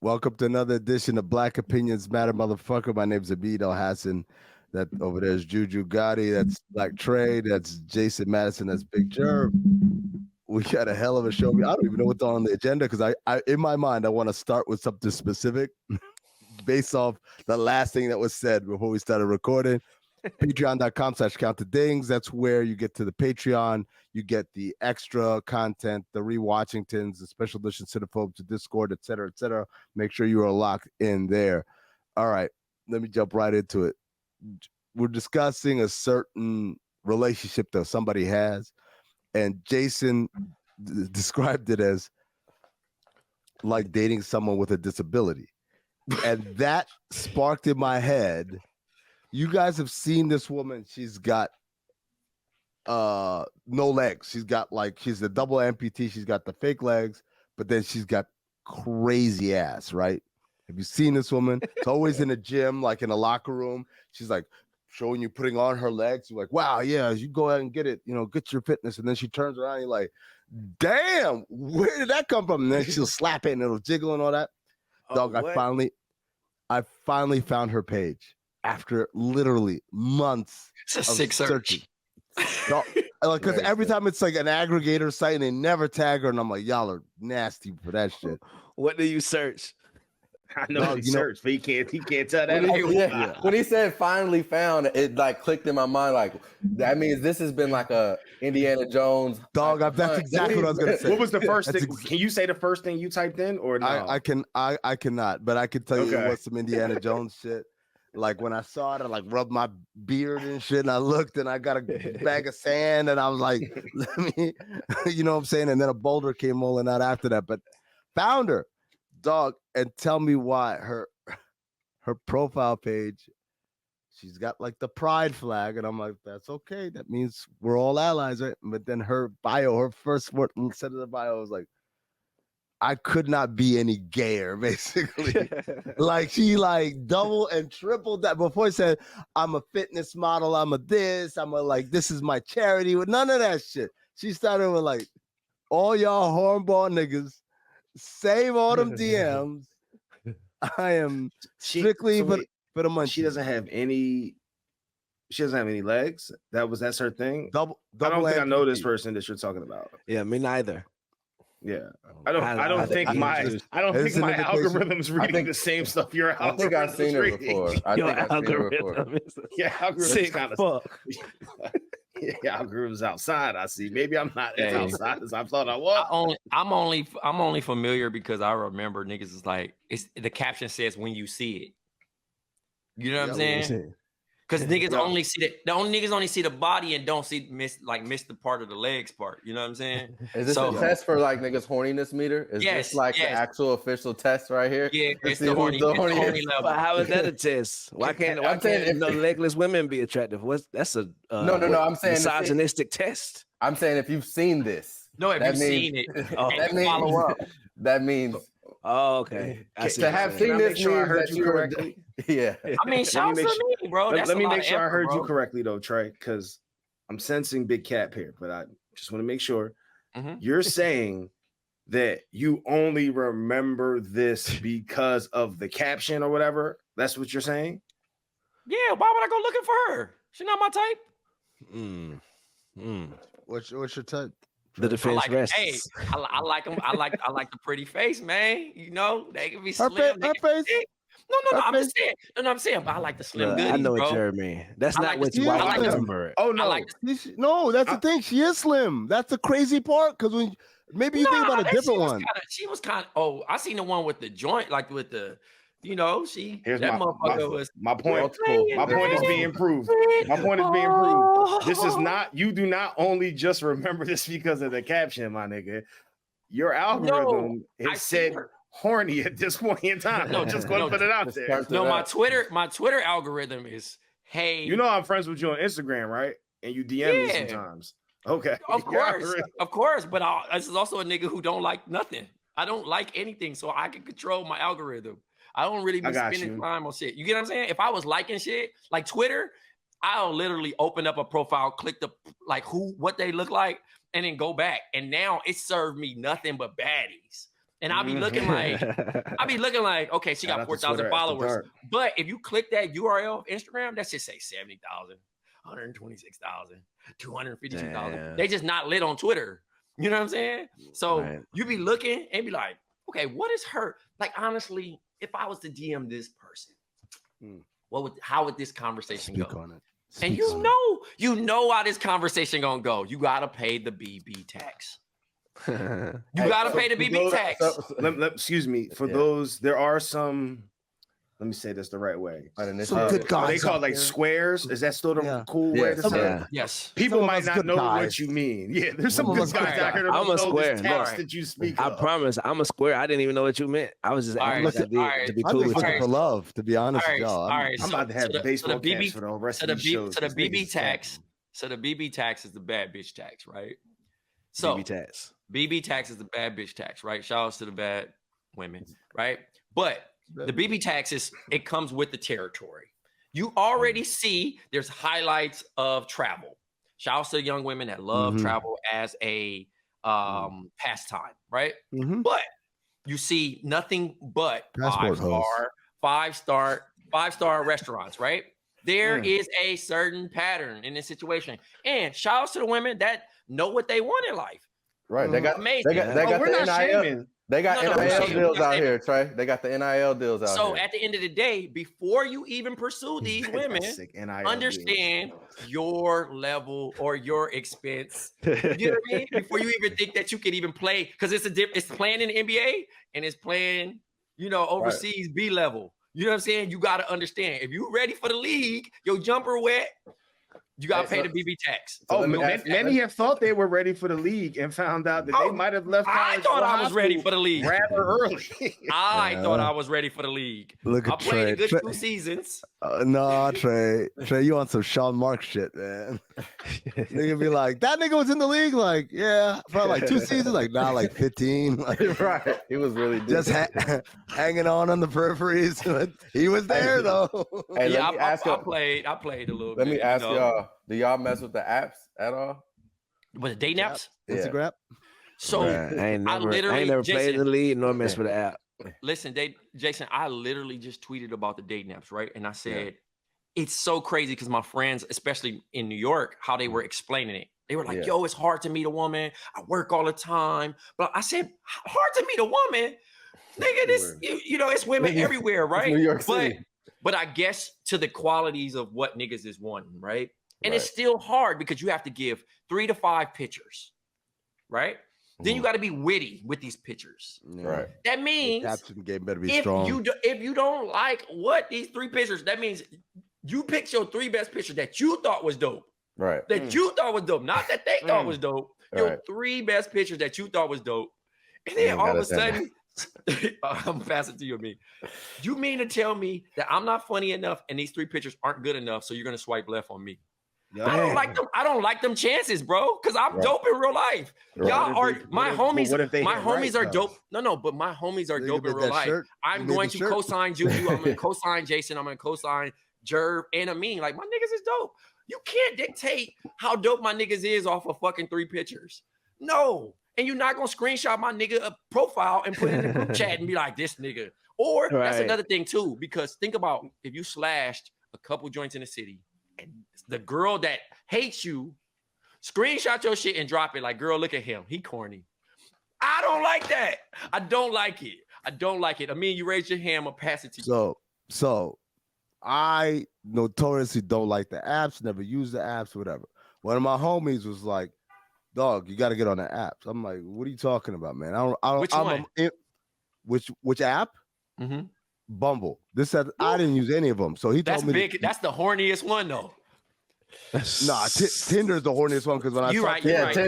Welcome to another edition of Black Opinions Matter, motherfucker. My name's Amin Hassan. That over there is Juju Gotti. That's Black Trey. That's Jason Madison. That's Big Jerv. We got a hell of a show. I don't even know what's on the agenda because I in my mind, I want to start with something specific based off the last thing that was said before we started recording. Patreon.com/countthedings. That's where you get to the Patreon. You get the extra content, the rewatchingtons, the special edition cinephobes, the Discord, etc., etc. Make sure you are locked in there. All right, let me jump right into it. We're discussing a certain relationship that somebody has, and Jason described it as like dating someone with a disability, and that sparked in my head. You guys have seen this woman. She's got no legs. She's a double amputee. She's got the fake legs, but then she's got crazy ass, right? Have you seen this woman? It's always in a gym, like in a locker room. She's like showing you putting on her legs. You're like, wow, yeah, you go ahead and get it, get your fitness. And then she turns around and you're like, damn, where did that come from? And then she'll slap it and it'll jiggle and all that. Dog, I finally found her page. After literally months of searching. Because every time it's like an aggregator site and they never tag her, and I'm like, y'all are nasty for that shit. What do you search? I know he searched, but he can't tell that. When he said finally found, it like clicked in my mind. Like that means this has been like a Indiana Jones. Dog, that's exactly what I was gonna say. What was the first thing? Can you say the first thing you typed in, or no? I cannot, but I can tell you it was some Indiana Jones shit. Like when I saw it, I like rubbed my beard and shit, and I looked, and I got a bag of sand, and I was like, "Let me," you know what I'm saying? And then a boulder came rolling out after that, but found her, dog, and tell me why her profile page, she's got like the pride flag, and I'm like, that's okay, that means we're all allies, right? But then her bio, her first word set of the bio was like, I could not be any gayer, basically. Like she like double and tripled that. Before I said, I'm a fitness model, I'm a this, this is my charity, with none of that shit. She started with like, all y'all hornball niggas, save all them DMs. I am strictly for the money. She doesn't have any legs. That's her thing. Double I don't think I know this person that you're talking about. Yeah, me neither. Yeah, I don't think my algorithm's reading the same stuff your algorithm. I think I've seen it before. Algorithm's kind of algorithm's outside. I see. Maybe I'm not as outside as I thought I was. I'm only familiar because I remember niggas is like the caption says when you see it. You know what I'm saying? Because niggas only see the body and don't miss the part of the legs part. You know what I'm saying? Is this a test for like niggas horniness meter? Is this like the actual official test right here? Yeah, it's the horny level. But how is that a test? Why can't legless women be attractive? That's a no. I'm saying misogynistic test. I'm saying if you've seen this. No, if you've seen it, follow up. That means. Oh, okay. To have seen this, I heard you correctly. Yeah. I mean, shout out to me, bro. Let me make sure I heard you correctly, though, Trey, because I'm sensing big cap here, but I just want to make sure. You're saying that you only remember this because of the caption or whatever. That's what you're saying? Yeah. Why would I go looking for her? She's not my type. What's your type? The defense rests. Hey, I like them. I like the pretty face, man. You know, they can be slim. Her face. No. I'm saying, but I like the slim goodies, I know bro. what you mean. That's not what you I remember. Oh no, no, that's the thing. She is slim. That's the crazy part. Because when maybe you think about a different one. She was kind of. Oh, I seen the one with the joint, like with the. You know, Here's motherfucker was my point. My point is being proved. This is not. You do not only just remember this because of the caption, my nigga. Your algorithm has said horny at this point in time. No, just going to put it out there. No, my Twitter algorithm is hey. You know I'm friends with you on Instagram, right? And you DM me sometimes. Okay, of course. But this is also a nigga who don't like nothing. I don't like anything, so I can control my algorithm. I don't really be spending time on shit. You get what I'm saying? If I was liking shit like Twitter, I'll literally open up a profile, click the what they look like, and then go back. And now it served me nothing but baddies. And I'll be looking like, okay, she got 4,000 followers. But if you click that URL of Instagram, that should say 70,000, 126,000, 252,000. They just not lit on Twitter. You know what I'm saying? So you be looking and be like, okay, what is her? Like, honestly, if I was to DM this person, how would this conversation go? And you know how this conversation gonna go. You gotta pay the BB tax. You gotta pay the BB tax. Excuse me. For those, there are some. Let me say this the right way. Some good guys. They call it like squares. Is that still the cool way to say it? Yes. People might not know what you mean. Yeah, there's some good guys out here. I'm a square. That you speak. I promise, I'm a square. I didn't even know what you meant. I was just asking to be cool with you. For love, to be honest with y'all. I'm about to have the baseball caps for the rest of the shows. So the BB tax. So the BB tax is the bad bitch tax, right? So BB tax is the bad bitch tax, right? Shout outs to the bad women, right? But the BB tax it comes with the territory. You already see there's highlights of travel. Shout outs to the young women that love travel as a pastime, right? But you see nothing but five-star restaurants, right? There is a certain pattern in this situation. And shout outs to the women that know what they want in life. Right. They got amazing. We're not shaming. They got NIL deals out here, Trey. They got the NIL deals out here. So at the end of the day, before you even pursue these women, understand your level or your expense. You know what I mean? Before you even think that you can even play, because it's playing in the NBA and it's playing, overseas B level. You know what I'm saying? You got to understand. If you're ready for the league, your jumper wet, you got to pay the BB tax. Many have thought they were ready for the league and found out that they might have left college. I thought I was ready for the league rather early. I thought I was ready for the league. Look at I played a good 2 seasons. No, Trey, you on some Sean Mark shit, man. Nigga be like, that nigga was in the league, like, yeah, for like 2 seasons, like, nah, like 15. Like, right. He was really just hanging on the peripheries. He was there, though. Hey, I played a little bit. Let me ask y'all, do y'all mess with the apps at all? With the dating apps? Instagram? So I ain't never played in the league nor mess with the app. Listen, Jason, I literally just tweeted about the dating apps, right? And I said, it's so crazy because my friends, especially in New York, how they were explaining it. They were like, yo, it's hard to meet a woman. I work all the time. But I said, hard to meet a woman? Nigga, it's women everywhere, right? New York City. But I guess to the qualities of what niggas is wanting, right? And it's still hard because you have to give 3 to 5 pictures, right? Then you got to be witty with these pictures. Right. That means the caption game better be strong. If you don't like what these 3 pictures, that means you picked your 3 best pictures that you thought was dope. Right. That you thought was dope. Not that they thought was dope. Your 3 best pictures that you thought was dope. And then all of a sudden, I'm passing to you, Amin. You mean to tell me that I'm not funny enough and these 3 pictures aren't good enough, so you're going to swipe left on me? I don't like them. I don't like them chances, bro. Because I'm dope in real life. Y'all are my homies. My homies are dope. No, but my homies are dope in real life. I'm going to co-sign Juju. I'm going to co-sign Jason. I'm going to co-sign Jerv and Amin. Like, my niggas is dope. You can't dictate how dope my niggas is off of fucking 3 pictures. No. And you're not going to screenshot my nigga a profile and put it in the group chat and be like, this nigga. Or that's another thing too. Because think about if you slashed a couple joints in the city and the girl that hates you, screenshot your shit and drop it like, girl, look at him. He corny. I don't like that. I don't like it. I mean, you raised your hand. I'm going to pass it to you. So I notoriously don't like the apps, never use the apps, whatever. One of my homies was like, dog, you got to get on the apps. I'm like, what are you talking about, man? Which one? Which app? Mm-hmm. Bumble. I didn't use any of them. So he told me that's the horniest one, though. Nah, Tinder's the horniest one because when I saw Tinder's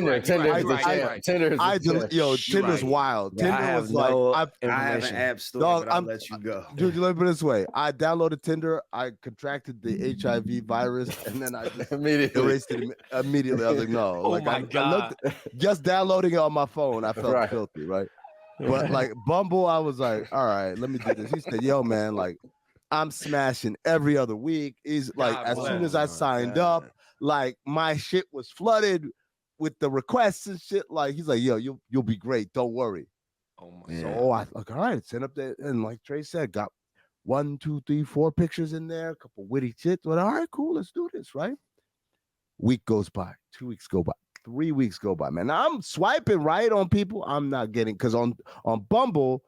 wild. Yeah, Tinder was like, I have an app store, but I'll let you go. Dude, let me put it this way: I downloaded Tinder, I contracted the HIV virus, and then I just erased it immediately. I was like, no. My God! Just downloading it on my phone, I felt filthy, right? But like Bumble, I was like, all right, let me do this. He said, yo, man, like, I'm smashing every other week. He's like, as soon as I signed up, like my shit was flooded with the requests and shit. Like, he's like, yo, you'll be great. Don't worry. Oh my So God. I like, all right, send up there, and like Trey said, got 1, 2, 3, 4 pictures in there, a couple witty shit. But all right, cool, let's do this, right? Week goes by, 2 weeks go by, 3 weeks go by, man. Now I'm swiping right on people. I'm not getting, because on Bumble,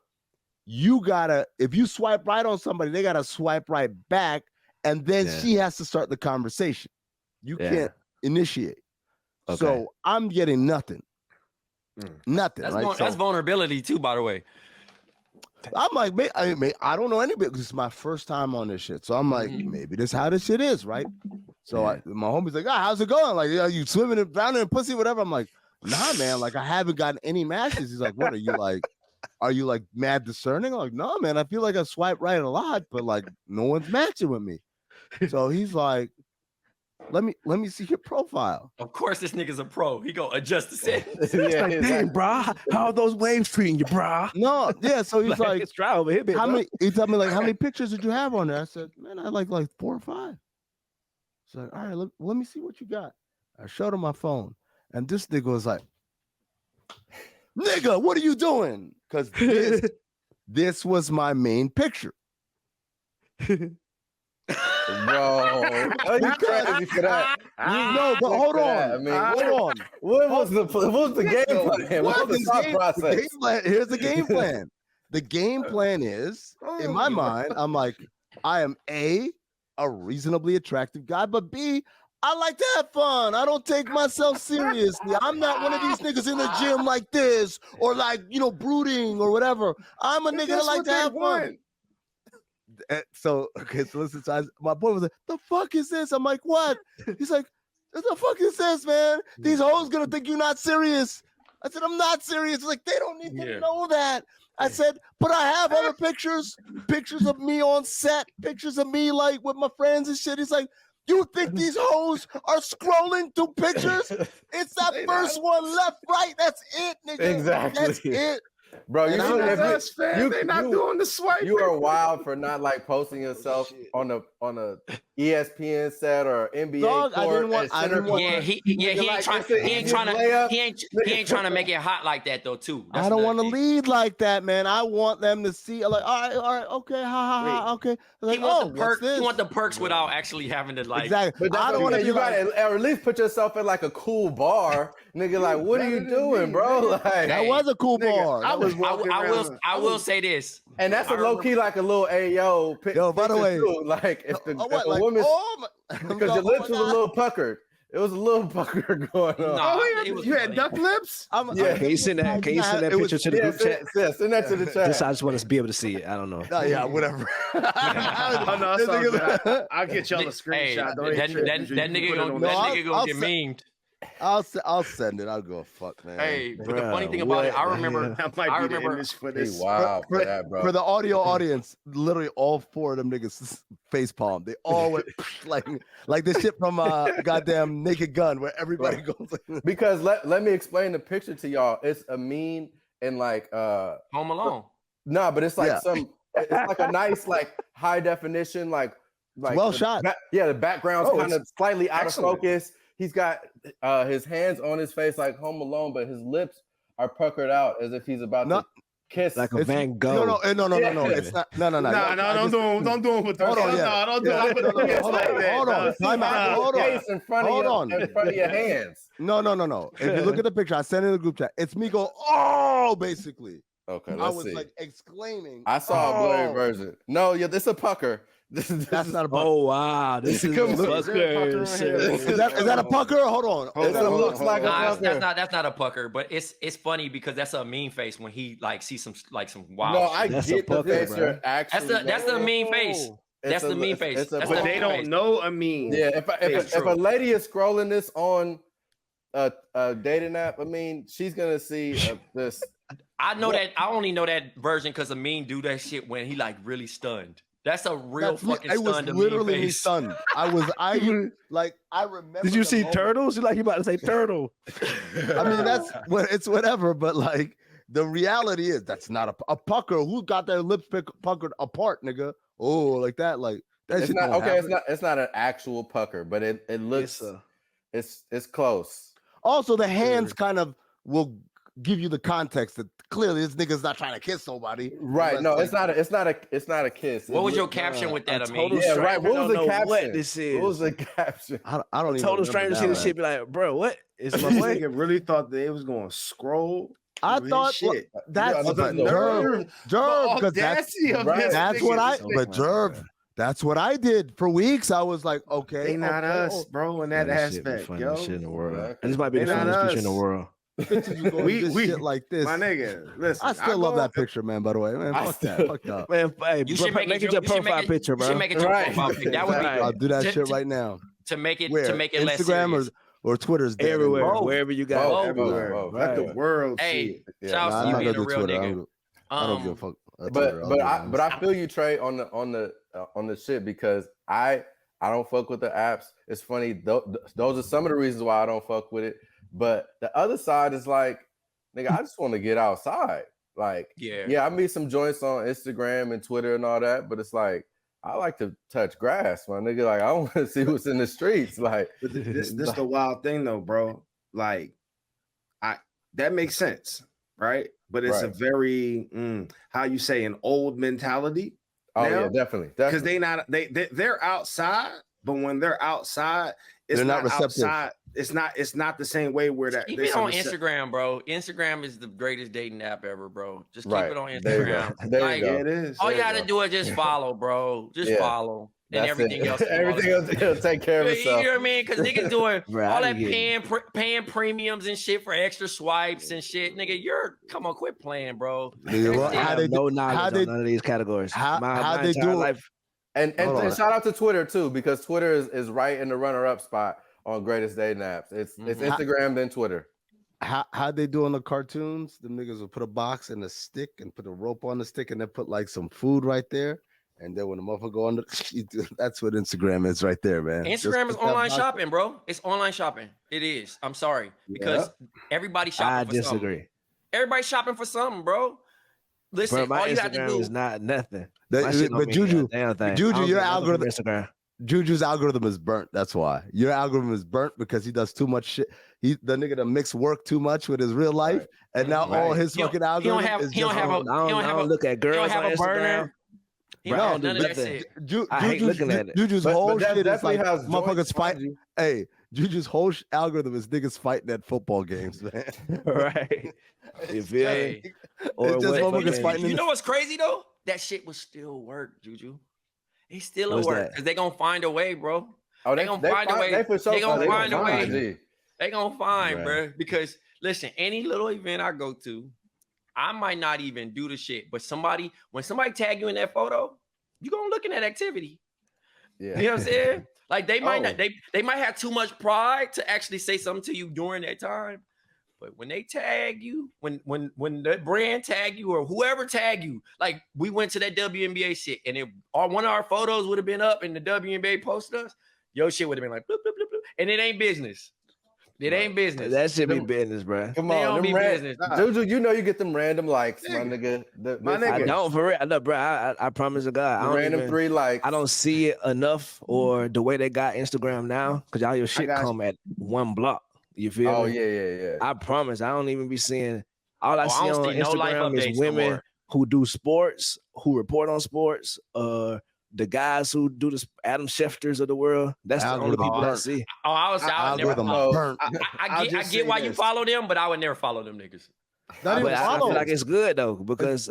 you gotta, if you swipe right on somebody, they gotta swipe right back, and then she has to start the conversation. You can't initiate. Okay. So I'm getting nothing. Nothing. That's, right? That's vulnerability too, by the way. I'm like, I don't know anybody because it's my first time on this shit. So I'm like, maybe this is how this shit is, right? So my homie's like, how's it going? Like, are you swimming around in pussy, whatever? I'm like, nah, man. Like, I haven't gotten any matches. He's like, what are you like? Are you like mad discerning? I'm like, no, man. I feel like I swipe right a lot, but like no one's matching with me. So he's like, let me see your profile. Of course, this nigga's a pro. He go adjust the settings. Like, damn, brah, how are those waves treating you, brah? No, yeah. So he's like, it's dry over here, how many? He told me like, how many pictures did you have on there? I said, man, I like 4 or 5. He's like, all right, let me see what you got. I showed him my phone, and this nigga was like, nigga, what are you doing? Because this was my main picture. Bro, you crazy for that? No, but hold on. I mean, hold on. What was the game plan? What was the thought process? Here's the game plan. The game plan is, in my mind, I'm like, I am a reasonably attractive guy, but B, I like to have fun. I don't take myself seriously. I'm not one of these niggas in the gym like this, or like, brooding or whatever. I'm a nigga that like to have fun. So listen, so my boy was like, the fuck is this? I'm like, what? He's like, what the fuck is this, man? These hoes gonna think you're not serious. I said, I'm not serious. He's like, they don't need to know that. I said, but I have other pictures of me on set, pictures of me like with my friends and shit. He's like, you think these hoes are scrolling through pictures? It's that first one left, right. That's it, nigga. Exactly. That's it. Bro, they're not doing the swipe. You are wild for not like posting yourself on a ESPN set or NBA Dog, court. He ain't trying to make it hot like that though too. I don't want to lead like that, man. I want them to see like, all right, okay, okay. Like, he want the perks without actually having to like. Exactly. But I don't want to. You gotta at least put yourself in like a cool bar, nigga. Like, what are you doing, bro? Like, that was a cool bar. I will say this, and that's a low key like a little ayo. By the way, too. Like if a woman, because your lips was a little puckered. It was a little pucker going on. Nah, you had duck lips? Can you send that picture to the group chat? Yeah, send that to the chat. I just want to be able to see it. I don't know. Yeah, whatever. I'll get y'all a screenshot. That nigga gonna get memed. I'll send it. I'll go fuck, man. Hey, but the funny thing about it, I remember for the audio audience, literally all 4 of them niggas face palm. They all went like this shit from goddamn Naked Gun where everybody goes like, because let me explain the picture to y'all. It's Amin and like Home Alone. No, but it's like it's like a nice like high definition like well shot. The background's kind of slightly out of focus. He's got his hands on his face like Home Alone, but his lips are puckered out as if he's about to kiss. Like a Van Gogh. No. It's not. No. Don't do it with the. Don't do it with the. Hold on. Hold on. In front of your hands. No. If you look at the picture, I sent it in the group chat. It's me go, oh, basically. Okay, I was like exclaiming. I saw a blurry version. No, this a pucker. That's not a pucker. Oh wow, this is pucker. Is that a pucker? Hold on. It looks like a pucker. That's not a pucker, but it's funny because that's a mean face when he like sees some wild. No, I get the face you're actually. That's the mean face. That's the mean face. But they don't know Amin. Yeah, if a lady is scrolling this on a dating app, I mean, she's gonna see this. I know that. I only know that version because Amin do that shit when he like really stunned. That's a real fucking stunned. I was literally stunned. I remember. Did you see turtles? You about to say turtle? I mean, it's whatever. But like the reality is that's not a pucker. Who got their lips puckered apart, nigga? Oh, like that. Like that. It's not okay. It's not an actual pucker, but it looks. It's close. Also, the hands kind of will give you the context that clearly this nigga's not trying to kiss somebody. Right? No, it's not a kiss. What was your caption with that? Amin? Yeah, right. What was the caption? What this is? What was the caption? I don't even. Total stranger see the shit. Be like, bro, what? It's my This boy. nigga really thought they was going to scroll. I through his thought shit. that's The Jerv, because that's what I. But Jerv, that's what I did for weeks. I was like, okay, They not us, bro, in that aspect, yo. Shit in the world. And this might be the They not funniest picture in us. the world. we shit like this. My nigga, listen. I still love that picture, man. By the way, man, fuck that. Fuck that. Man, hey, You should make it your profile picture, bro. You should make it your profile picture. That would be I'll do that shit right now. to make it Where? to make it less Instagram serious. or Twitter's dead. Everywhere, Both. wherever you got. Both. Everywhere. Let the world see Hey, it. shout out I'm to you not being gonna a do real Twitter. nigga. I don't give a fuck. But I feel you, Trey, on the shit because I don't fuck with the apps. It's funny. Those are some of the reasons why I don't fuck with it. But the other side is like, nigga, I just want to get outside. Like, yeah, I meet some joints on Instagram and Twitter and all that, but it's like I like to touch grass, my nigga. Like, I want to see what's in the streets. Like, This the wild thing though, bro. Like, that makes sense, right? But it's a very how you say an old mentality. Oh now, yeah, definitely. Because they're outside, but when they're outside, it's they're not receptive. outside. It's not the same way where that. Keep it on Instagram, bro. Instagram is the greatest dating app ever, bro. Just keep it on Instagram. There you go. It is. All you gotta do is just follow, bro. Just follow. And everything else. Everything else will take care of itself. You know what I mean? Because niggas doing Right, all that I paying premiums and shit for extra swipes and shit. Nigga, come on, quit playing, bro. How they no do- knowledge how on they- none of these categories. how My they entire do it? life. And Hold on. shout out to Twitter too, because Twitter is right in the runner-up spot on greatest dating apps. It's Instagram, then Twitter. How they do on the cartoons? The niggas will put a box and a stick and put a rope on the stick and then put like some food right there. And then when the motherfucker go under, that's what Instagram is right there, man. Instagram is online shopping, bro. It's online shopping. It is. I'm sorry. Because everybody's shopping for something. disagree. Everybody's shopping for something, bro. Listen, Bro, my all you have to Instagram do is not nothing. That- My shit don't but mean Juju, a damn thing. Juju, I don't your get nothing from algorithm- Instagram. Juju's algorithm is burnt. That's why your algorithm is burnt because he does too much shit. The nigga that mix work too much with his real life, and now all his fucking algorithm is just. I don't look at girls on Instagram. Bro, Bro, none of that shit. I hate looking at it. Juju's But whole that shit is definitely like has motherfuckers joints fight. behind you. Hey, Juju's whole algorithm is niggas fighting at football games, man. Right. You feel me? Hey, Or just what motherfuckers fucking- fighting. you know what's crazy though? That shit will still work, Juju. It's still a What's work that? because they gonna find a way, bro. Oh, They gonna find a way. They gonna find a way. G. They gonna find, Right. bro. Because listen, any little event I go to, I might not even do the shit, but when somebody tag you in that photo, you gonna look in that activity. Yeah. You know what I'm saying? Like they might not, Oh. they might have too much pride to actually say something to you during that time. But when they tag you, when the brand tag you or whoever tag you, like we went to that WNBA shit, and one of our photos would have been up and the WNBA posted us, your shit would have been like bloop, bloop, bloop, bloop, and it ain't business. It ain't business. That should be business, bro. Come They on, don't them be business. Juju, you know you get them random likes, my nigga. My nigga. I don't for real. Look, bro, I promise to God, I The don't random even, 3 likes. I don't see it enough or the way they got Instagram now, because all your shit got come at one block. You feel Oh me? yeah. I promise. I don't even be seeing. All I Oh, I see don't on see no life Instagram updates is no women more. who do sports, who report on sports. The guys who do the Adam Schefters of the world. That's the only Algorithm people I burnt. see. Oh, I would never Algorithm follow. burnt. I I'll get, I just get say why you this. follow them, but I would never follow them niggas. Not even But I follow. feel like it's good though because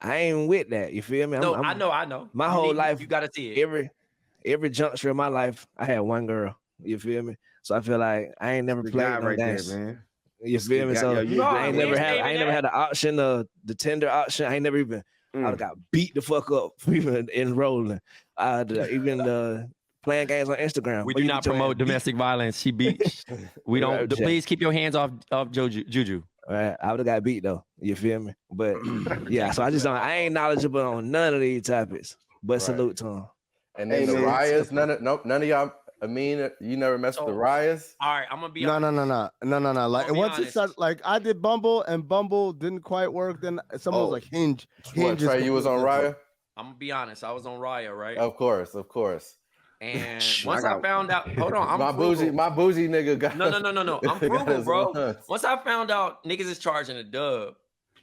I ain't with that. You feel me? No, I'm- I know. My You whole need- life, you gotta see it. every juncture of my life, I had one girl. You feel me? So I feel like I ain't never The played guy no right there, games. man. You feel me? guy- So yo, you I ain't we never ain't had saving that. the option of the Tinder option. I ain't never even. I Mm. would've got beat the fuck up for even enrolling. Even playing games on Instagram. We But do you not get your promote ass beat. domestic violence. She beat. We don't. Right, Jack. Please keep your hands off Juju. Right, I would have got beat though. You feel me? But yeah, so I just don't. I ain't knowledgeable on none of these topics. But salute to them. And then Hey, the man. Ryas, none of y'all. I mean, you never messed with the Ryas. All right, I'm gonna be. No. honest. Like I'll be once it honest. started, like I did Bumble and Bumble didn't quite work. Then someone was like Hinge. What, Hinge is Trey, you was on completely different. Raya? I'm gonna be honest. I was on Raya, right? Of course. And once I found out, hold on, my bougie nigga got no. I'm frugal, bro. Once I found out niggas is charging a dub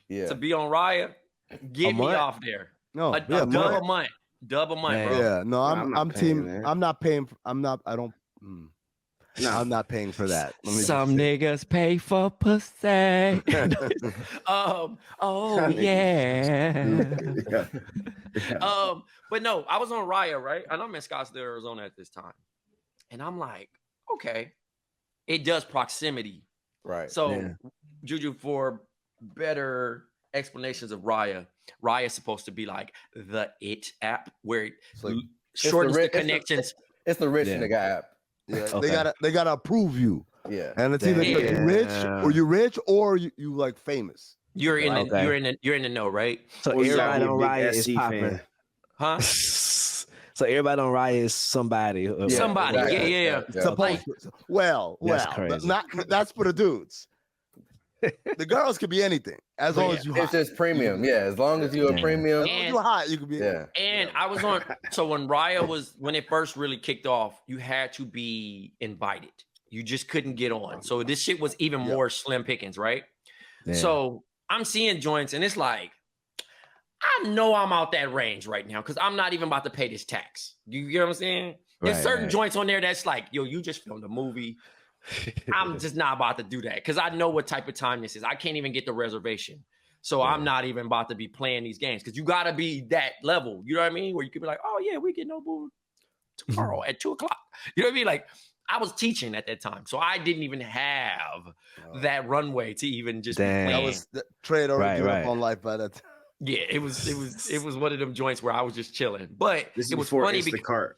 to be on Raya, get me off there. No, a dub a month, bro. Yeah, no, I'm team. That. I'm not paying. I'm not paying for that. Some niggas pay for pussy. Oh yeah. But no, I was on Raya, right? And I'm in Scottsdale, Arizona at this time. And I'm like, okay, it does proximity. Right. So Juju, for better explanations of Raya is supposed to be like the it app where it shortens the connections. It's the rich nigga app. Yeah, they gotta approve you. Yeah, and it's either you're rich or you like famous. You're in the know, right? So everybody on Raya is popping, huh? So everybody on Raya is somebody. Somebody, yeah. Supposed to. Well, that's for the dudes. The girls could be anything as long as you hot. It's just premium, as long as you're a premium. As long as you're hot, you could be. And I was on. So when when it first really kicked off, you had to be invited. You just couldn't get on. So this shit was even more slim pickings, right? Damn. So I'm seeing joints, and it's like, I know I'm out that range right now because I'm not even about to pay this tax. You get what I'm saying? There's certain joints on there that's like, yo, you just filmed a movie. I'm just not about to do that because I know what type of time this is. I can't even get the reservation. So I'm not even about to be playing these games because you got to be that level. You know what I mean? Where you could be like, oh, yeah, we get no boo tomorrow at 2:00. You know what I mean? Like, I was teaching at that time. So I didn't even have that runway to even just be playing. That was trade already up on life by that time. Yeah, it was one of them joints where I was just chilling. But it was funny because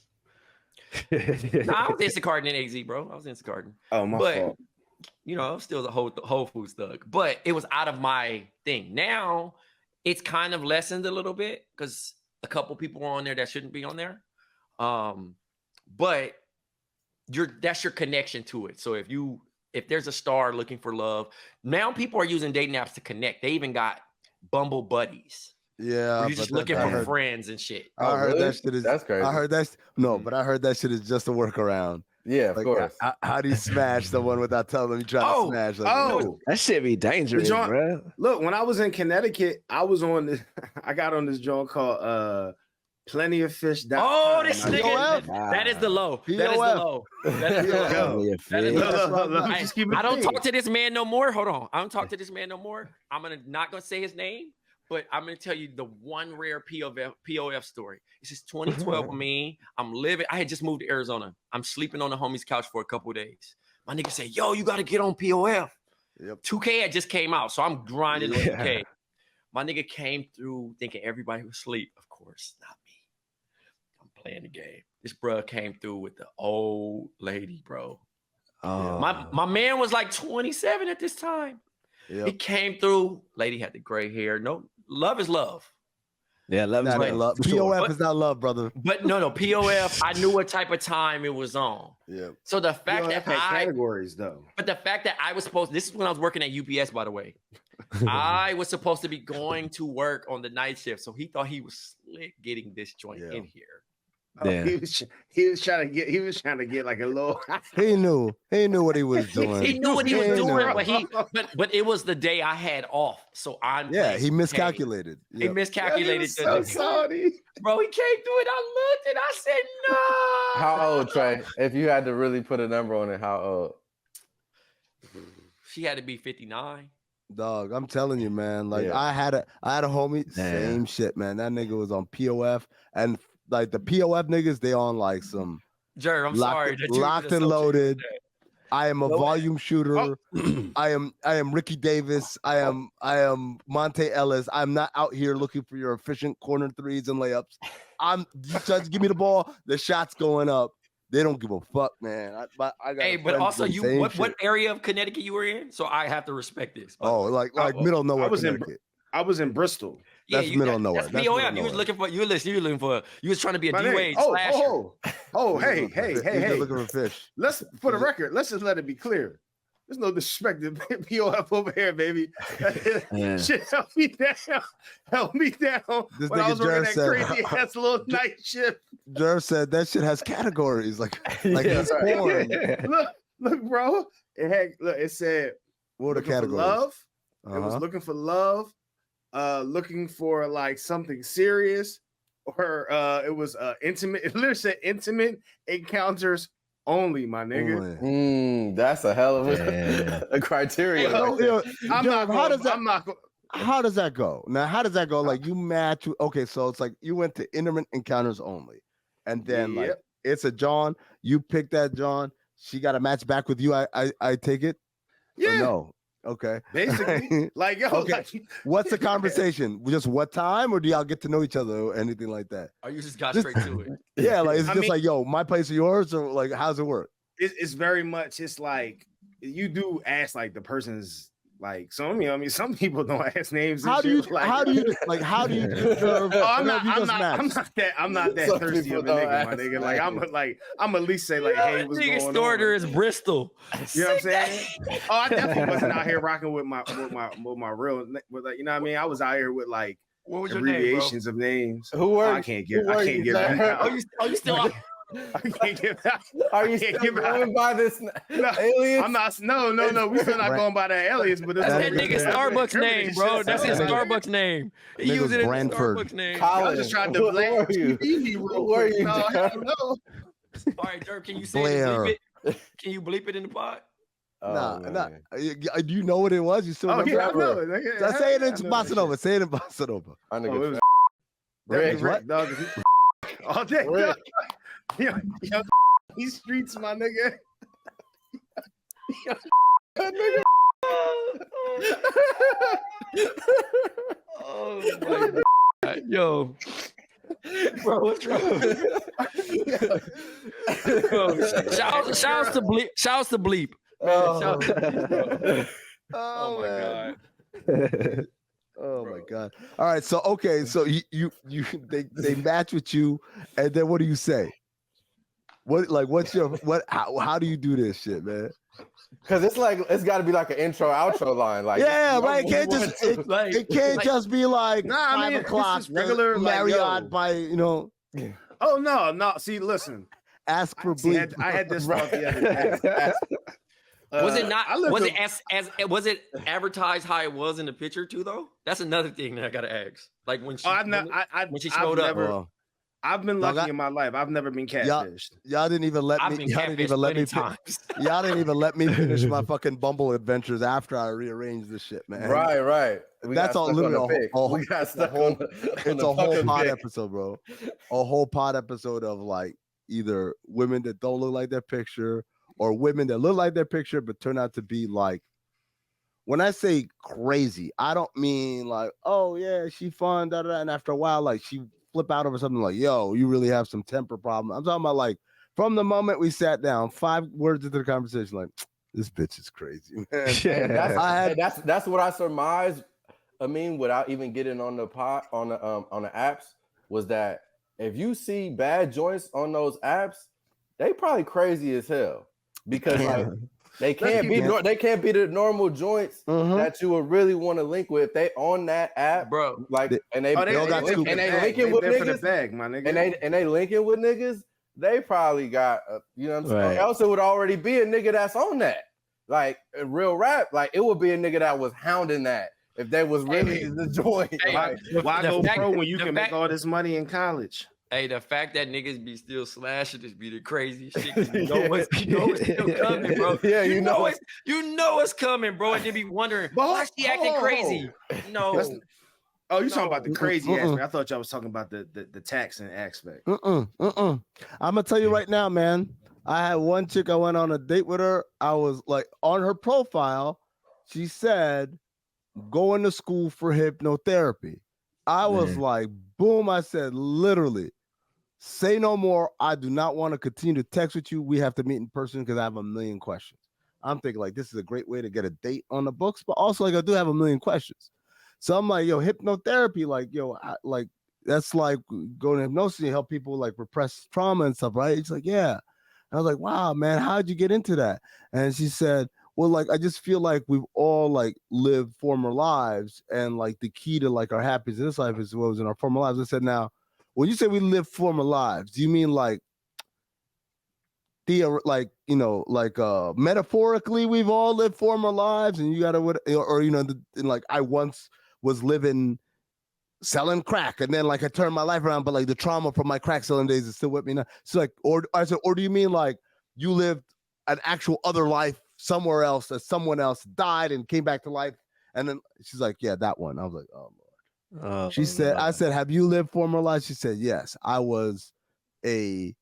I was Instacarting in AZ, bro. I was Instacarting. Oh, my fault. You know, I'm still a Whole Foods thug. But it was out of my thing. Now, it's kind of lessened a little bit because a couple people are on there that shouldn't be on there. But that's your connection to it. So if there's a star looking for love, now people are using dating apps to connect. They even got Bumble buddies. Yeah, you're just looking for friends and shit. I heard that shit is. That's crazy. I heard that. No, but I heard that shit is just a workaround. Yeah, of course. How do you smash someone without telling them you trying to smash? That shit be dangerous, bro. Look, when I was in Connecticut, I was on this. I got on this joint called Plenty of Fish. Oh, this nigga. That is the low. That is the low. I don't talk to this man no more. Hold on. I don't talk to this man no more. I'm not gonna say his name. But I'm going to tell you the one rare POF story. This is 2012 with me. I'm living. I had just moved to Arizona. I'm sleeping on the homie's couch for a couple of days. My nigga said, yo, you got to get on POF. Yep. 2K had just came out, so I'm grinding on 2K. My nigga came through thinking everybody was asleep. Of course, not me. I'm playing the game. This bruh came through with the old lady, bro. My man was like 27 at this time. Yep. He came through. Lady had the gray hair. No, love is love. Yeah, love is love. POF is not love, brother. But no, POF. I knew what type of time it was on. Yeah. So the fact that categories though. But the fact that I was supposed. This is when I was working at UPS, by the way. I was supposed to be going to work on the night shift, so he thought he was slick getting this joint in here. Yeah. He was trying to get like a little. He knew what he was doing. He knew what he was doing, but it was the day I had off, so he miscalculated. He miscalculated. So sorry, bro. He came through it. I looked and I said, "No." How old, Trey? If you had to really put a number on it, how old? She had to be 59. Dog, I'm telling you, man. Like I had a homie, same shit, man. That nigga was on POF and. Like the POF niggas, they on like some Jerv, I'm sorry. Locked and loaded. I am a volume shooter. I am Ricky Davis. I am Monte Ellis. I'm not out here looking for your efficient corner threes and layups. You just give me the ball, the shot's going up. They don't give a fuck, man. I got but also what area of Connecticut you were in? So I have to respect this. Like middle nowhere. I was in Bristol. That's middle nowhere. That's POF. You was looking for. You was trying to be a D-Wade slasher. Hey. Looking for fish. For the record, let's just let it be clear. There's no disrespect to POF over here, baby. Shit, help me down. Help me down. This when I was working that crazy ass little night shift. Jerv said that shit has categories. Like it's porn. Look, bro. It said what are the categories? Love. It was looking for love, looking for like something serious, or it was intimate. It literally said intimate encounters only, my nigga. That's a hell of a criteria. How does that go? Now, how does that go? Like you match. Okay, so it's like you went to intimate encounters only, and then like it's a John. You pick that John. She got to match back with you. I take it. Yeah. Or no. Okay. Basically, like yo. Okay. Like, what's the conversation? Just what time, or do y'all get to know each other or anything like that? Or you just got straight to it? Yeah, like it's just like, yo, my place or yours, or like, how's it work? It's very much. It's like you do ask like the person's like. So I mean, some people don't ask names. How do you? How do you? I'm not that thirsty of a nigga, my nigga. Like I'm at least say like, hey, what's going on? Starter is Bristol. You know what I'm saying? Oh, I definitely wasn't out here rocking with my real, like, you know what I mean? I was out here with like abbreviations of names. Who are I can't give that. Oh, you still? I can't give that. Are you still going by this alias? I'm not. No. We still not going by that alias. But that's that nigga Starbucks name, bro. That's his Starbucks name. He used it in Starbucks name. I just tried to blame you. Who are you? All right, Jerv, can you say it? Can you bleep it in the pod? Nah. Do you know what it was? You still remember? Yeah, I know it. Say it in Bossa Nova. Say it in Bossa Nova. Rick, dog. All day. Yo, these streets, my nigga. Oh my God. Yo. Bro, what's wrong? Shouts to bleep. Oh my God. Oh my God. All right. So okay. So they match with you, and then what do you say? How do you do this shit, man? Because it's got to be like an intro outro line. Like right. It can't just be like 5 o'clock regular Marriott by Oh no. See, listen. Ask for bleep. I had this thought the other day. Was it not? Was it advertised how it was in the picture too? Though that's another thing that I gotta ask. Like when she when she showed up. I've been lucky in my life. I've never been catfished. Y'all didn't even let me. Y'all didn't even let me finish my fucking Bumble adventures after I rearranged this shit, man. Right. That's all. Literally, it's a whole pod episode, bro. A whole pod episode of like either women that don't look like their picture or women that look like their picture but turn out to be like. When I say crazy, I don't mean like, oh yeah, she fun, and after a while, like she flip out over something like, yo, you really have some temper problem. I'm talking about like from the moment we sat down, 5 words into the conversation, like this bitch is crazy, man. That's what I surmised. I mean, without even getting on the pod on the apps, was that if you see bad joints on those apps, they probably crazy as hell because like they can't be the normal joints that you would really want to link with if they on that app, bro. Like and they linking with niggas, and they linking with niggas. They probably got you know what I'm saying. Right. Else it would already be a nigga that's on that. Like a real rap, like it would be a nigga that was hounding that if they was really the joint. Why go pro when you can make all this money in college? Hey, the fact that niggas be still slashing this be the crazy shit. You know it's still coming, bro. Yeah, you know it's coming, bro. And they be wondering why she acting crazy. No. You talking about the crazy aspect? I thought y'all was talking about the taxing aspect. I'm gonna tell you right now, man. I had one chick. I went on a date with her. I was like, on her profile, she said, "Going to school for hypnotherapy." I was like, boom. I said, literally. Say no more. I do not want to continue to text with you. We have to meet in person because I have a million questions. I'm thinking like this is a great way to get a date on the books, but also like I do have a million questions. So I'm like, yo, hypnotherapy, like, yo, like that's like going to hypnosis and help people like repress trauma and stuff, right? It's like, yeah. And I was like, wow, man, how'd you get into that? And she said, well, like I just feel like we've all like lived former lives, and like the key to like our happiness in this life is what was in our former lives. I said, now, when you say we live former lives, do you mean like metaphorically we've all lived former lives, and you gotta like I once was living selling crack, and then like I turned my life around, but like the trauma from my crack selling days is still with me now. So like, or do you mean like you lived an actual other life somewhere else, that someone else died and came back to life? And then she's like, yeah, that one. I was like, oh Lord. She said, I said, have you lived former lives? She said, yes, I was a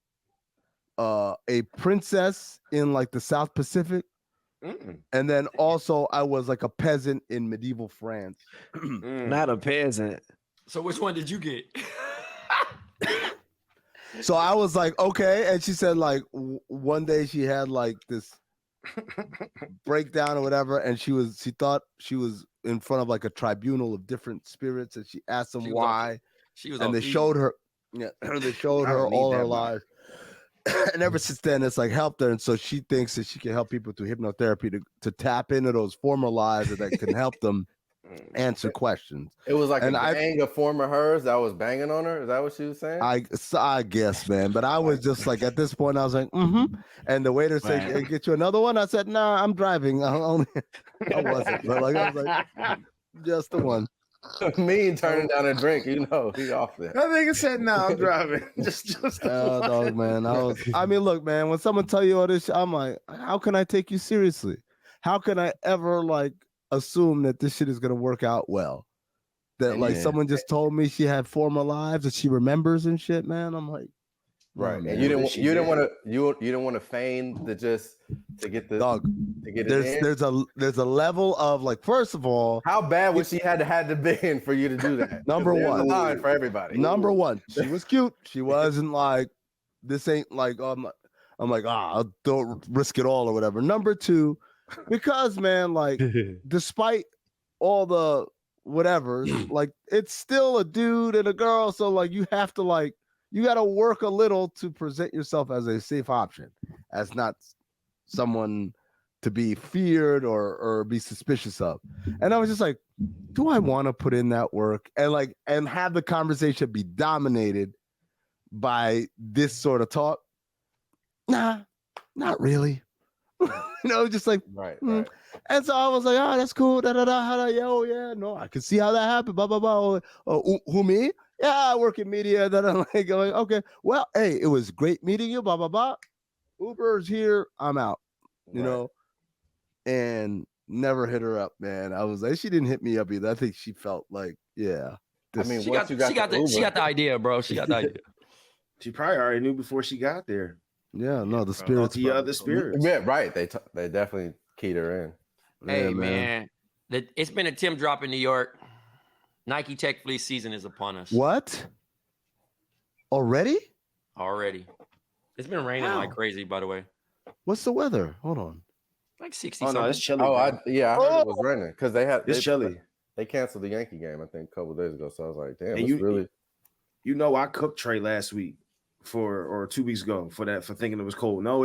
princess in like the South Pacific. And then also I was like a peasant in medieval France. Not a peasant. So which one did you get? So I was like, okay. And she said like one day she had like this breakdown or whatever, and she thought she was in front of like a tribunal of different spirits, and she asked them why. And they showed her all her lives. And ever since then, it's like helped her, and so she thinks that she can help people through hypnotherapy to tap into those former lives that can help them answer questions. It was like a gang of former hers that was banging on her. Is that what she was saying? I guess, man. But I was just like, at this point, I was like, And the waiter said, hey, get you another one. I said, nah, I'm driving. I wasn't, but like I was like, just the one. Me turning down a drink, he off there. I think it said, "No, I'm driving." just. Dog, man. I mean, look, man. When someone tell you all this, I'm like, how can I take you seriously? How can I ever like assume that this shit is gonna work out well? That like someone just told me she had former lives that she remembers and shit, man. I'm like, right. And you didn't want to feign to get the dog. To get there's a level of like, first of all, how bad would she had to be in for you to do that? Number one, line for everybody. Number one, she was cute. She wasn't like, this ain't like, I'm like, don't risk it all or whatever. Number two, because man, like, despite all the whatever, like, it's still a dude and a girl, so like you have to like, you got to work a little to present yourself as a safe option, as not someone to be feared or be suspicious of. And I was just like, do I want to put in that work and have the conversation be dominated by this sort of talk? Nah, not really. Just like, right. And so I was like, that's cool. Yo, yeah, no, I can see how that happened. Blah, blah, blah. Who, me? Yeah, I work in media. That I'm like, going, okay, well, hey, it was great meeting you. Blah, blah, blah. Uber's here. I'm out. You know, and never hit her up, man. I was like, she didn't hit me up either. I think she felt like, yeah. I mean, she got the idea, bro. She got the idea. She probably already knew before she got there. Yeah, no, the spirits. The other spirits. Yeah, right. They definitely keyed her in. Hey, man. It's been a Tim drop in New York. Nike Tech Fleece season is upon us. What? Already? It's been raining like crazy, by the way. What's the weather? Hold on. Like 60. Oh, no, it's chilly. I heard it was raining because it's chilly. They canceled the Yankee game, I think, a couple of days ago. So I was like, damn, and I cooked Trey last week or 2 weeks ago for thinking it was cold. No,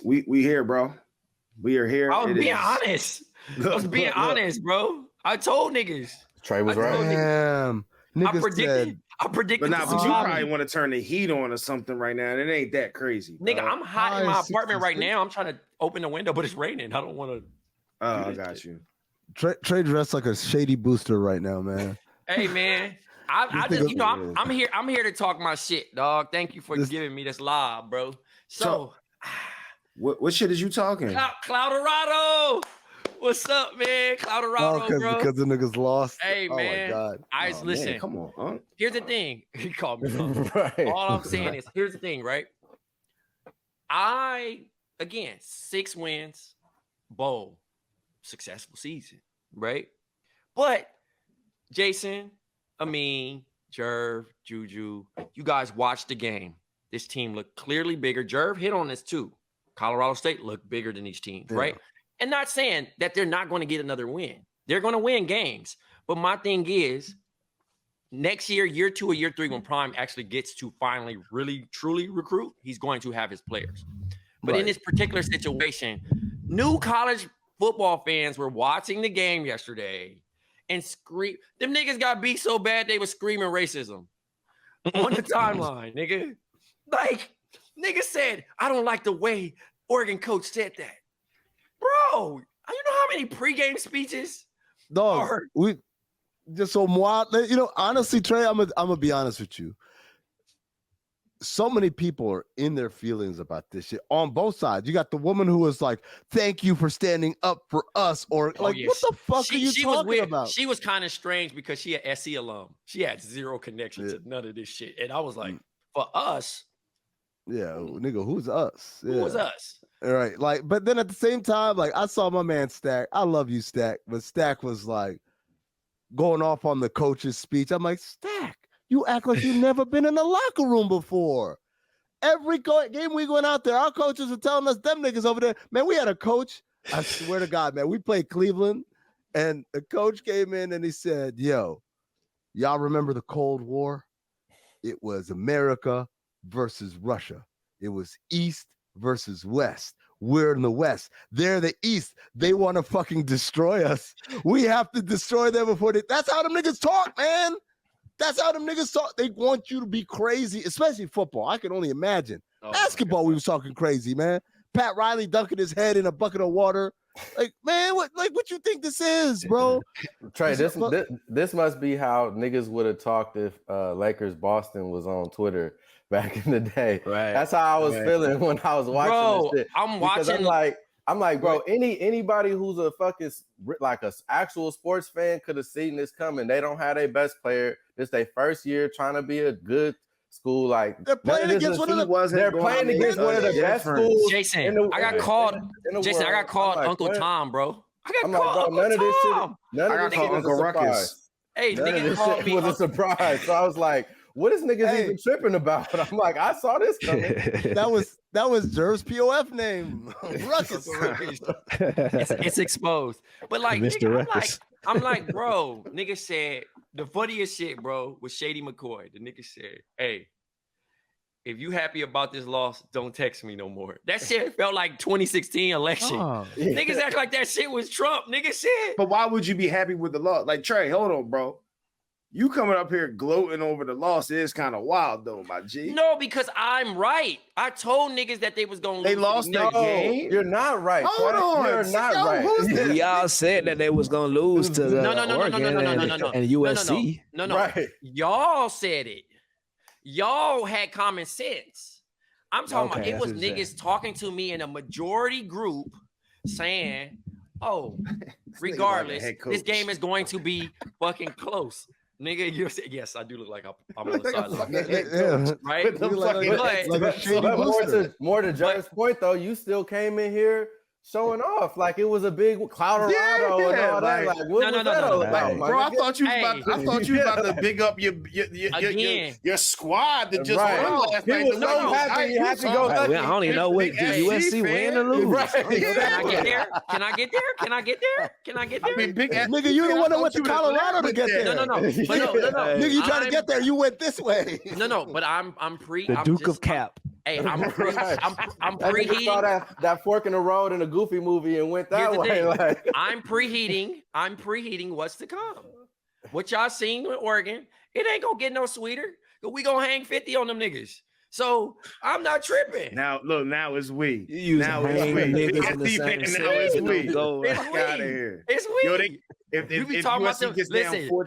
we here, bro. We are here. I was being honest, bro. I told niggas. Trey was right. Damn. I predicted. But you probably want to turn the heat on or something right now, and it ain't that crazy, bro. Nigga, I'm hot in my apartment right now. I'm trying to open the window, but it's raining. I don't want to. Oh, I got you. Trey dressed like a shady booster right now, man. Hey, man. I just, I'm here to talk my shit, dog. Thank you for giving me this live, bro. So what shit is you talking? Cloudorado. What's up, man? Cloudorado, bro. Because the niggas lost. Hey, man. Oh my God. Listen. Man, come on, huh? Here's the thing. He called me. Right. All I'm saying is, here's the thing, right? Again, 6 wins, bowl, successful season, right? But Jason, Amin, Jerv, Juju, you guys watched the game. This team looked clearly bigger. Jerv hit on this too. Colorado State looked bigger than these teams, right? And not saying that they're not going to get another win. They're going to win games. But my thing is, next year, year 2 or year 3, when Prime actually gets to finally really, truly recruit, he's going to have his players. But in this particular situation, New college football fans were watching the game yesterday and scream. Them niggas got beat so bad they was screaming racism on the timeline, nigga. Like, nigga said, I don't like the way Oregon coach said that. Bro, you know how many pregame speeches? Dog, we just so wild. You know, honestly, Trey, I'm gonna be honest with you. So many people are in their feelings about this shit on both sides. You got the woman who was like, "Thank you for standing up for us," or like, "What the fuck are you talking about?" She was kind of strange because she an SC alum. She had zero connection to none of this shit, and I was like, "For us, yeah, nigga, who's us? Who was us?" All right, like, but then at the same time, like, I saw my man Stack. I love you, Stack, but Stack was like going off on the coach's speech. I'm like, Stack, you act like you've never been in a locker room before. Every game we went out there, our coaches were telling us, them niggas over there, man, we had a coach. I swear to God, man, we played Cleveland, and the coach came in and he said, yo, y'all remember the Cold War? It was America versus Russia. It was East versus West. We're in the West. They're the East. They want to fucking destroy us. We have to destroy them before they... That's how them niggas talk, man. That's how them niggas talk. They want you to be crazy, especially football. I can only imagine. Basketball, we was talking crazy, man. Pat Riley dunking his head in a bucket of water. Like, man, what you think this is, bro? Trey, this must be how niggas would have talked if Lakers Boston was on Twitter back in the day. Right. That's how I was feeling when I was watching this shit. I'm watching. I'm like, bro, anybody who's a fucking like a actual sports fan could have seen this coming. They don't have their best player. This their first year trying to be a good school. Like they're playing against one of the best schools. Jason, I got called. Jason, I got called Uncle Tom, bro. I got called Uncle Tom. I got called Uncle Ruckus. Hey, nigga called me. It was a surprise. So I was like, what is niggas even tripping about? I'm like, I saw this coming. that was Jerv's POF name. Ruckus. It's exposed. But like, nigga, I'm like, bro, nigga said the funniest shit, bro, was Shady McCoy. The nigga said, hey, if you happy about this loss, don't text me no more. That shit felt like 2016 election. Niggas act like that shit was Trump. Nigga said. But why would you be happy with the loss? Like, Trey, hold on, bro. You coming up here gloating over the loss is kind of wild, though, my G. No, because I'm right. I told niggas that they was going to lose. They lost that game. You're not right. Hold on. You're not right. Y'all said that they was going to lose to the no. And USC. No. Right. Y'all said it. Y'all had common sense. I'm talking about it was niggas talking to me in a majority group saying, oh, regardless, this game is going to be fucking close. Nigga, you're yes, I do look like I'm on the sideline, right? More to Jerv's point, though, you still came in here showing off like it was a big Colorado and all that. Like, what was that all about, bro? I thought you was about to big up your squad that just won last night. He was so happy he had to go. I don't even know what USC win or lose. Can I get there? I mean, nigga, you the one that went to Colorado to get there. No. Nigga, you trying to get there? You went this way. No. But I'm pre. The Duke of Cap. Hey, I'm preheating. Saw that fork in the road in a Goofy movie and went that way. Like. I'm preheating what's to come. What y'all seen with Oregon, it ain't gonna get no sweeter. We gonna hang 50 on them niggas. So I'm not tripping. Now it's we. Now it's we. It's out of here. It's we. Yo, if be talking about them,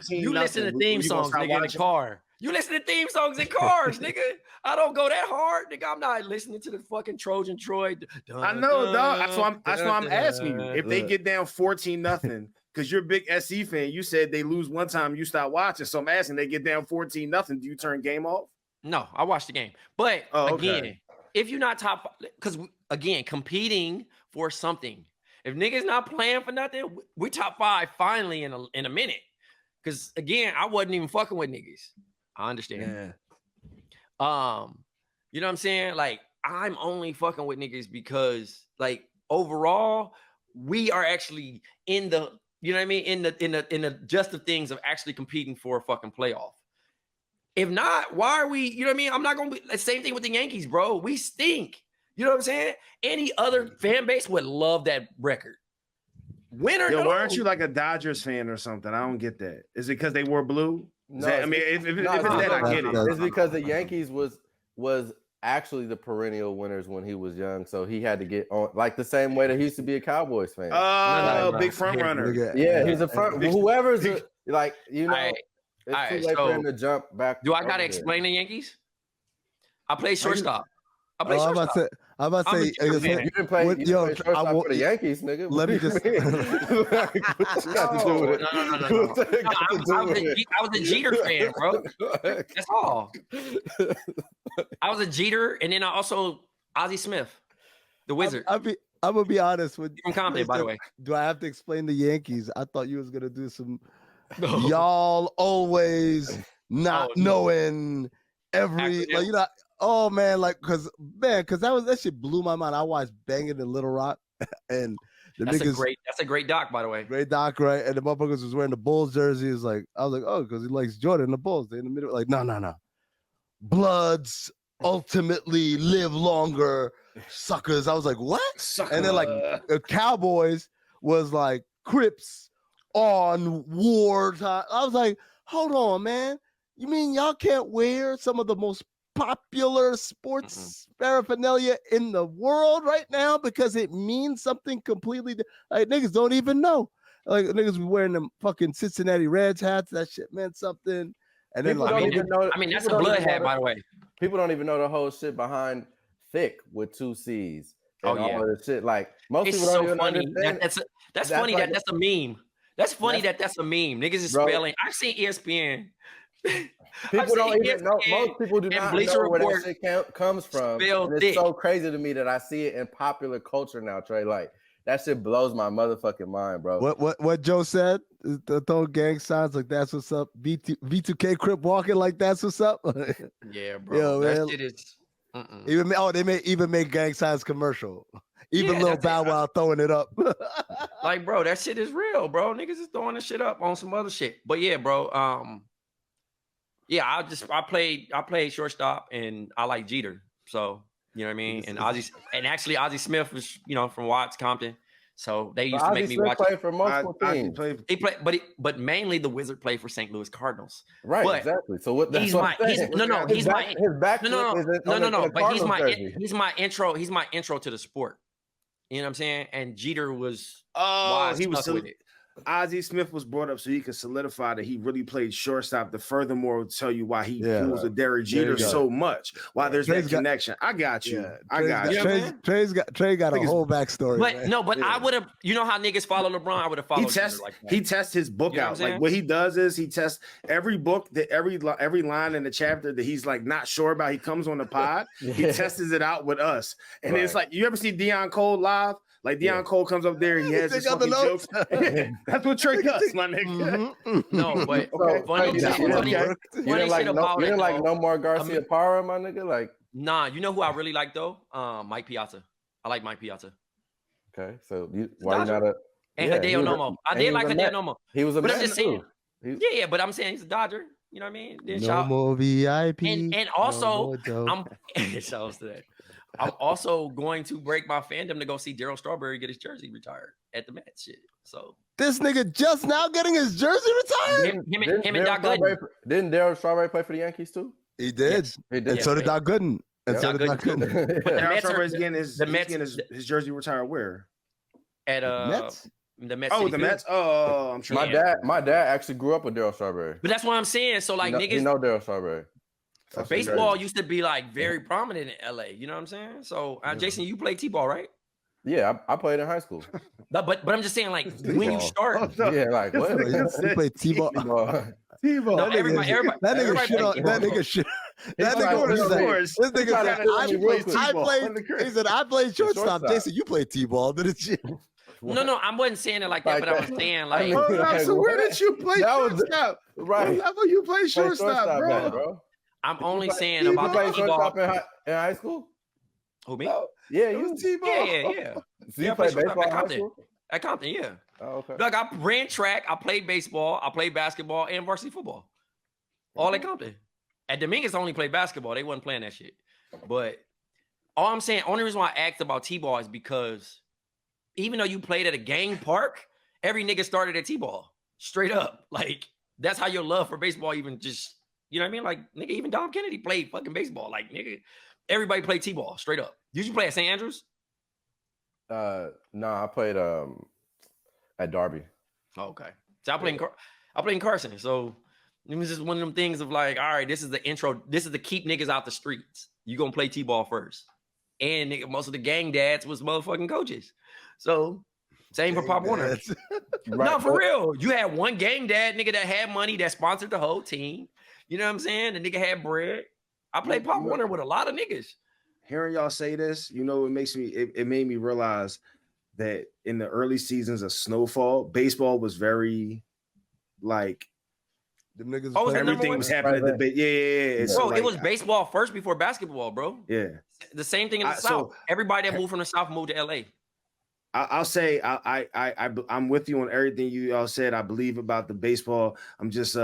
you listen to theme songs, nigga, in the car. You listen to theme songs in cars, nigga. I don't go that hard, nigga. I'm not listening to the fucking Trojan Troy. I know, dog. That's why I'm asking you. If they get down 14-0, because you're a big SC fan, you said they lose one time, you stop watching. So I'm asking, they get down 14-0, do you turn game off? No, I watched the game. But again, if you're not top, because again, competing for something. If niggas not playing for nothing, we top 5 finally in a minute. Because again, I wasn't even fucking with niggas. I understand. Yeah. You know what I'm saying? Like, I'm only fucking with niggas because, like, overall, we are actually in the, you know what I mean? In the just of things of actually competing for a fucking playoff. If not, why are we, you know what I mean? I'm not gonna be the same thing with the Yankees, bro. We stink. You know what I'm saying? Any other fan base would love that record. Win or Yo, no. why aren't you like a Dodgers fan or something? I don't get that. Is it because they wore blue? No, I mean, if it's that, I get it. It's because the Yankees was actually the perennial winners when he was young, so he had to get on like the same way that he used to be a Cowboys fan. Oh, big front runner. Yeah, he's a front. Whoever's like, you know, it's too late for him to jump back. Do I gotta explain the Yankees? I play shortstop. I play shortstop. I'm about to say, you didn't play shortstop for the Yankees, nigga. Let me just. I was a Jeter fan, bro. That's all. I was a Jeter, and then I also Ozzie Smith, the Wizard. I'm gonna be honest with from Compton, by the way. Do I have to explain the Yankees? I thought you was gonna do some. Y'all always not knowing every like you know. Oh man, like because that shit blew my mind. I watched Banging in Little Rock, and that's a great doc, by the way. Great doc, right? And the motherfuckers was wearing the Bulls jersey. Is like I was like, oh, because he likes Jordan and the Bulls. They in the middle, like no. Bloods ultimately live longer, suckers. I was like, what? Sucker. And then like the Cowboys was like Crips on war time. I was like, hold on, man. You mean y'all can't wear some of the most popular sports paraphernalia in the world right now because it means something completely like niggas don't even know. Like niggas be wearing them fucking Cincinnati Reds hats. That shit meant something. And then I mean that's a blood hat, by the way. People don't even know the whole shit behind thick with 2 C's. And all of the shit. Like most people don't even understand. That's funny that that's a meme. That's funny that's a meme. Niggas is spelling. I've seen ESPN. People don't even know. Most people do not know where that shit comes from. And it's so crazy to me that I see it in popular culture now, Trey. Like that shit blows my motherfucking mind, bro. What Joe said? The throw gang signs like that's what's up. V2K Crip walking like that's what's up. Yeah, bro. Yo, that shit is. They even make gang signs commercial. Even Lil Bow Wow throwing it up. Like, bro, that shit is real, bro. Niggas is throwing the shit up on some other shit. But yeah, bro. Yeah, I played shortstop and I like Jeter. So, you know what I mean? And Ozzie Smith was, you know, from Watts, Compton. So they used to make me watch. Play for multiple teams. He played, but mainly the Wizard played for St. Louis Cardinals. Right, but exactly. So what? He's my intro. He's my intro to the sport. You know what I'm saying? And Jeter was he was with it. Ozzie Smith was brought up so he could solidify that he really played shortstop. To furthermore tell you why he was a Derek Jeter so much. Why there's that connection. I got you. I got you. Trey got a whole backstory. But I would have. You know how niggas follow LeBron? I would have followed. He tests his book out. Like what he does is he tests every book that every line in the chapter that he's like not sure about. He comes on the pod. He tests it out with us, and it's like you ever see Deion Cole live? Like Deion Cole comes up there and he has his fucking jokes. That's what Trey does, my nigga. No, but funny you didn't like no more Garcia Parra, my nigga. Like, nah, you know who I really like though? Mike Piazza. I like Mike Piazza. Okay, so why you not a? And Hideo Nomo. I did like Hideo Nomo. He was a but man I'm just saying. Yeah, but I'm saying he's a Dodger. You know what I mean? No more VIP. And also, shout to that. I'm also going to break my fandom to go see Darryl Strawberry get his jersey retired at the Mets shit. So this nigga just now getting his jersey retired. Him and Doc Gooden. Didn't Darryl Strawberry play for the Yankees too? He did. Yes. He did. And so did Doc Gooden. And so did Doc Gooden. But Darryl Strawberry's getting his jersey retired where? At Mets. The Mets. Oh, the Mets. Oh, I'm sure. My dad actually grew up with Darryl Strawberry. But that's what I'm saying. So like niggas, you know Darryl Strawberry. Baseball used to be like very prominent in LA. You know what I'm saying? So Jason, you played T-ball, right? Yeah, I played in high school. But I'm just saying, like when you start, yeah, like what? You played T-ball. T-ball. No, everybody shit on that nigga shit. That nigga he said I played shortstop. Jason, you played T-ball, didn't you? No, I wasn't saying it like that, but I was saying like. So where did you play shortstop? Right. What level you play shortstop, bro? I'm only saying you about the shortstop in high school. Who me? Yeah, you was T-ball. Yeah. So you played baseball in high school? At Compton, yeah. Oh, okay. Like I ran track, I played baseball, I played basketball, and varsity football. All at Compton. At Dominguez, I only played basketball. They wasn't playing that shit. But all I'm saying, only reason why I asked about T-ball is because even though you played at a game park, every nigga started at T-ball. Straight up. Like, that's how your love for baseball even just, you know what I mean? Like, nigga, even Dom Kennedy played fucking baseball. Like, nigga, everybody played T-ball, straight up. Did you play at St. Andrews? No, I played at Darby. Oh, okay. So I played in Carson. So it was just one of them things of like, all right, this is the intro. This is to keep niggas out the streets. You gonna play T-ball first. And nigga, most of the gang dads was motherfucking coaches. So same for Pop Warner. Right. No, for real. You had one gang dad nigga that had money that sponsored the whole team. You know what I'm saying? The nigga had bread. I played Pop Warner with a lot of niggas. Hearing y'all say this, you know, it made me realize that in the early seasons of Snowfall, baseball was very like the niggas. Oh, everything was happening. Yeah. Bro, like, it was baseball first before basketball, bro. Yeah. The same thing in the South. Everybody that moved from the South moved to LA. I'll say I'm with you on everything you all said. I believe about the baseball. I'm just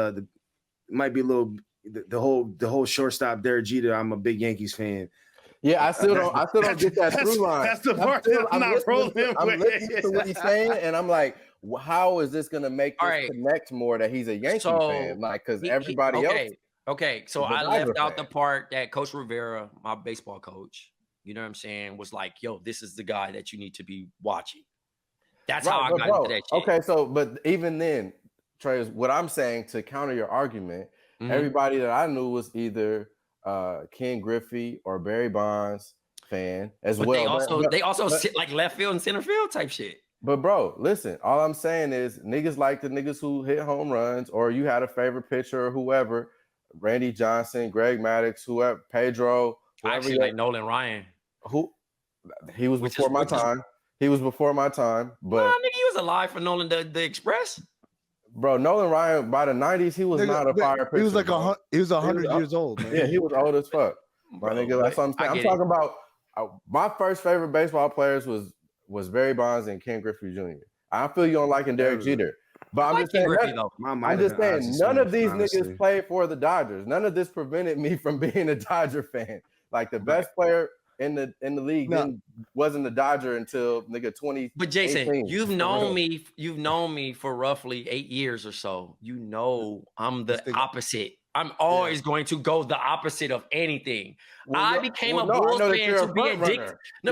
might be a little the whole shortstop Derek Jeter. I'm a big Yankees fan. Yeah, I still don't get that through line. That's the part I'm not rolling with. I'm listening to what he's saying, and I'm like, how is this gonna make us connect more that he's a Yankee fan? Like, because everybody else. Okay, so I left out the part that Coach Rivera, my baseball coach, you know what I'm saying, was like, yo, this is the guy that you need to be watching. That's how I got into that shit. Okay, so, but even then, Trey, what I'm saying to counter your argument, everybody that I knew was either Ken Griffey or Barry Bonds fan as well. They also sit like left field and center field type shit. But bro, listen, all I'm saying is niggas like the niggas who hit home runs, or you had a favorite pitcher or whoever, Randy Johnson, Greg Maddux, whoever, Pedro. I actually like Nolan Ryan. He was before my time. He was before my time, but nigga, he was alive for Nolan the Express. Bro, Nolan Ryan by the 90s, he was not a fire pitcher. He was like 100 years old, man. Yeah, he was old as fuck. My nigga, that's what I'm saying. I'm talking about my first favorite baseball players was Barry Bonds and Ken Griffey Jr. I feel you don't like Derek Jeter. But I'm just saying, none of these niggas played for the Dodgers. None of this prevented me from being a Dodger fan. Like the best player in the league wasn't a Dodger until nigga 20. But Jason, you've known me for roughly 8 years or so. You know I'm the opposite. I'm always going to go the opposite of anything. I became a Bulls fan to be addicted. No.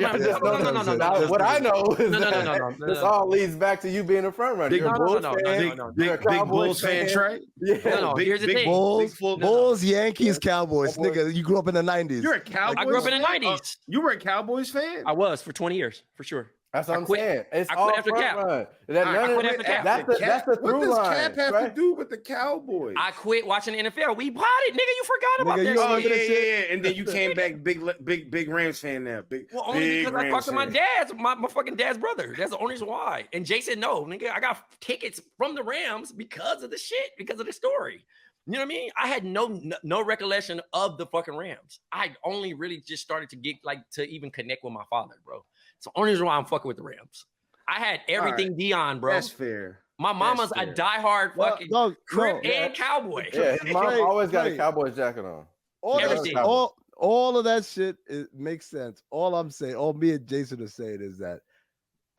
What I know is this all leads back to you being a front runner. You're a Bulls fan. Big Bulls fan, Trey. Yeah. Here's the thing. Bulls, Yankees, Cowboys. Nigga, you grew up in the 90s. You're a Cowboys I grew up in the 90s. You were a Cowboys fan? I was for 20 years, for sure. That's what I'm saying. It's I all quit after front Cap. run. That's the through line. What does Cap have to do with the Cowboys? I quit watching the NFL. We potted, nigga. You forgot about that shit. Yeah. And then you came back big Rams fan now. Only because I talked to my dad's, my fucking dad's brother. That's the only reason why. And Jason, no, nigga, I got tickets from the Rams because of the shit, because of the story. You know what I mean? I had no recollection of the fucking Rams. I only really just started to get to even connect with my father, bro. It's the only reason why I'm fucking with the Rams. I had everything Dion, bro. That's fair. My mama's a diehard fucking Crip and Cowboy. Yeah, his mom always got a Cowboys jacket on. All of that shit makes sense. All I'm saying, all me and Jason are saying is that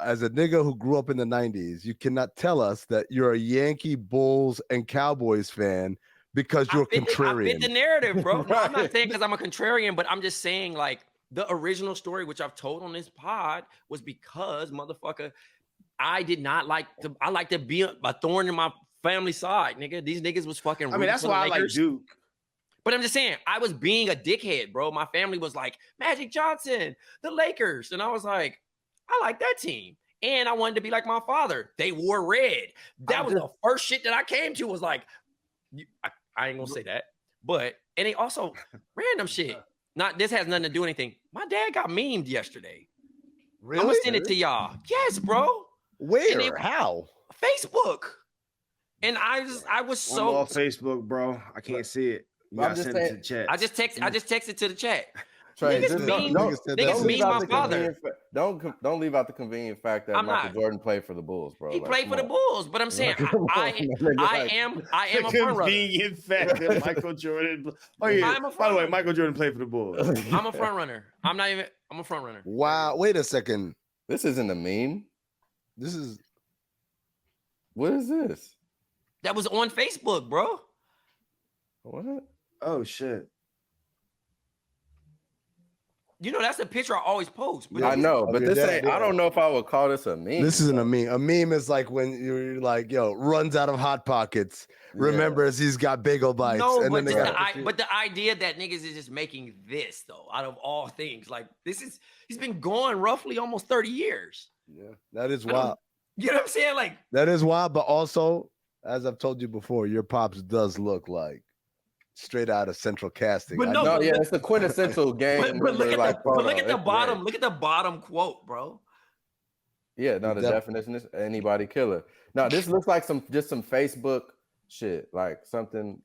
as a nigga who grew up in the 90s, you cannot tell us that you're a Yankee, Bulls, and Cowboys fan because you're a contrarian. I fit the narrative, bro. No, I'm not saying because I'm a contrarian, but I'm just saying the original story, which I've told on this pod, was because, motherfucker, I like to be a thorn in my family side, nigga. These niggas was fucking. I mean, that's why I like Duke. But I'm just saying, I was being a dickhead, bro. My family was like, Magic Johnson, the Lakers. And I was like, I like that team. And I wanted to be like my father. They wore red. That was the first shit that I came to was like, I ain't gonna say that. But, and they also, random shit. This has nothing to do with anything. My dad got memed yesterday. Really? I'm gonna send it to y'all. Yes, bro. Where? How? Facebook. And I was so off Facebook, bro. I can't see it. You gotta send it to the chat. I just texted to the chat. Trey, Niggas mean my father. Don't leave out the convenient fact that Michael Jordan played for the Bulls, bro. He played for the Bulls, but I'm saying I am a front runner. Convenient fact that Michael Jordan. Oh yeah. By the way, Michael Jordan played for the Bulls. I'm a front runner. I'm a front runner. Wow. Wait a second. This isn't a meme. What is this? That was on Facebook, bro. What? Oh shit. You know, that's a picture I always post. But I know, but this ain't. I don't know if I would call this a meme. This isn't a meme. A meme is like when you're like, yo, runs out of Hot Pockets. Remembers he's got bagel bites. No, and but, then but the idea that niggas is just making this, though, out of all things. Like, he's been gone roughly almost 30 years. Yeah, that is wild. You know what I'm saying? Like, that is wild, but also, as I've told you before, your pops does look like straight out of Central Casting. But it's the quintessential game. But look at the bottom. Great. Look at the bottom quote, bro. Yeah, no, the definition is anybody killer. Now this looks like some Facebook shit, like something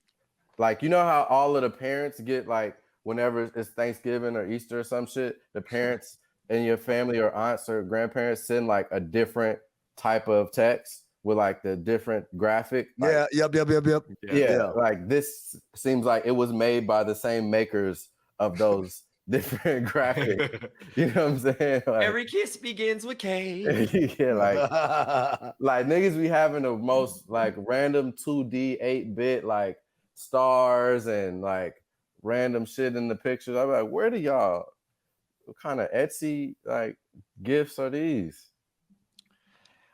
like, you know how all of the parents get, like, whenever it's Thanksgiving or Easter or some shit, the parents in your family or aunts or grandparents send like a different type of text with like the different graphic. Like, yep. Yeah, like this seems like it was made by the same makers of those different graphics. You know what I'm saying? Like, every kiss begins with K. Yeah, like niggas be having the most like random 2D 8-bit like stars and like random shit in the pictures. I'm like, where do y'all? What kind of Etsy like gifts are these?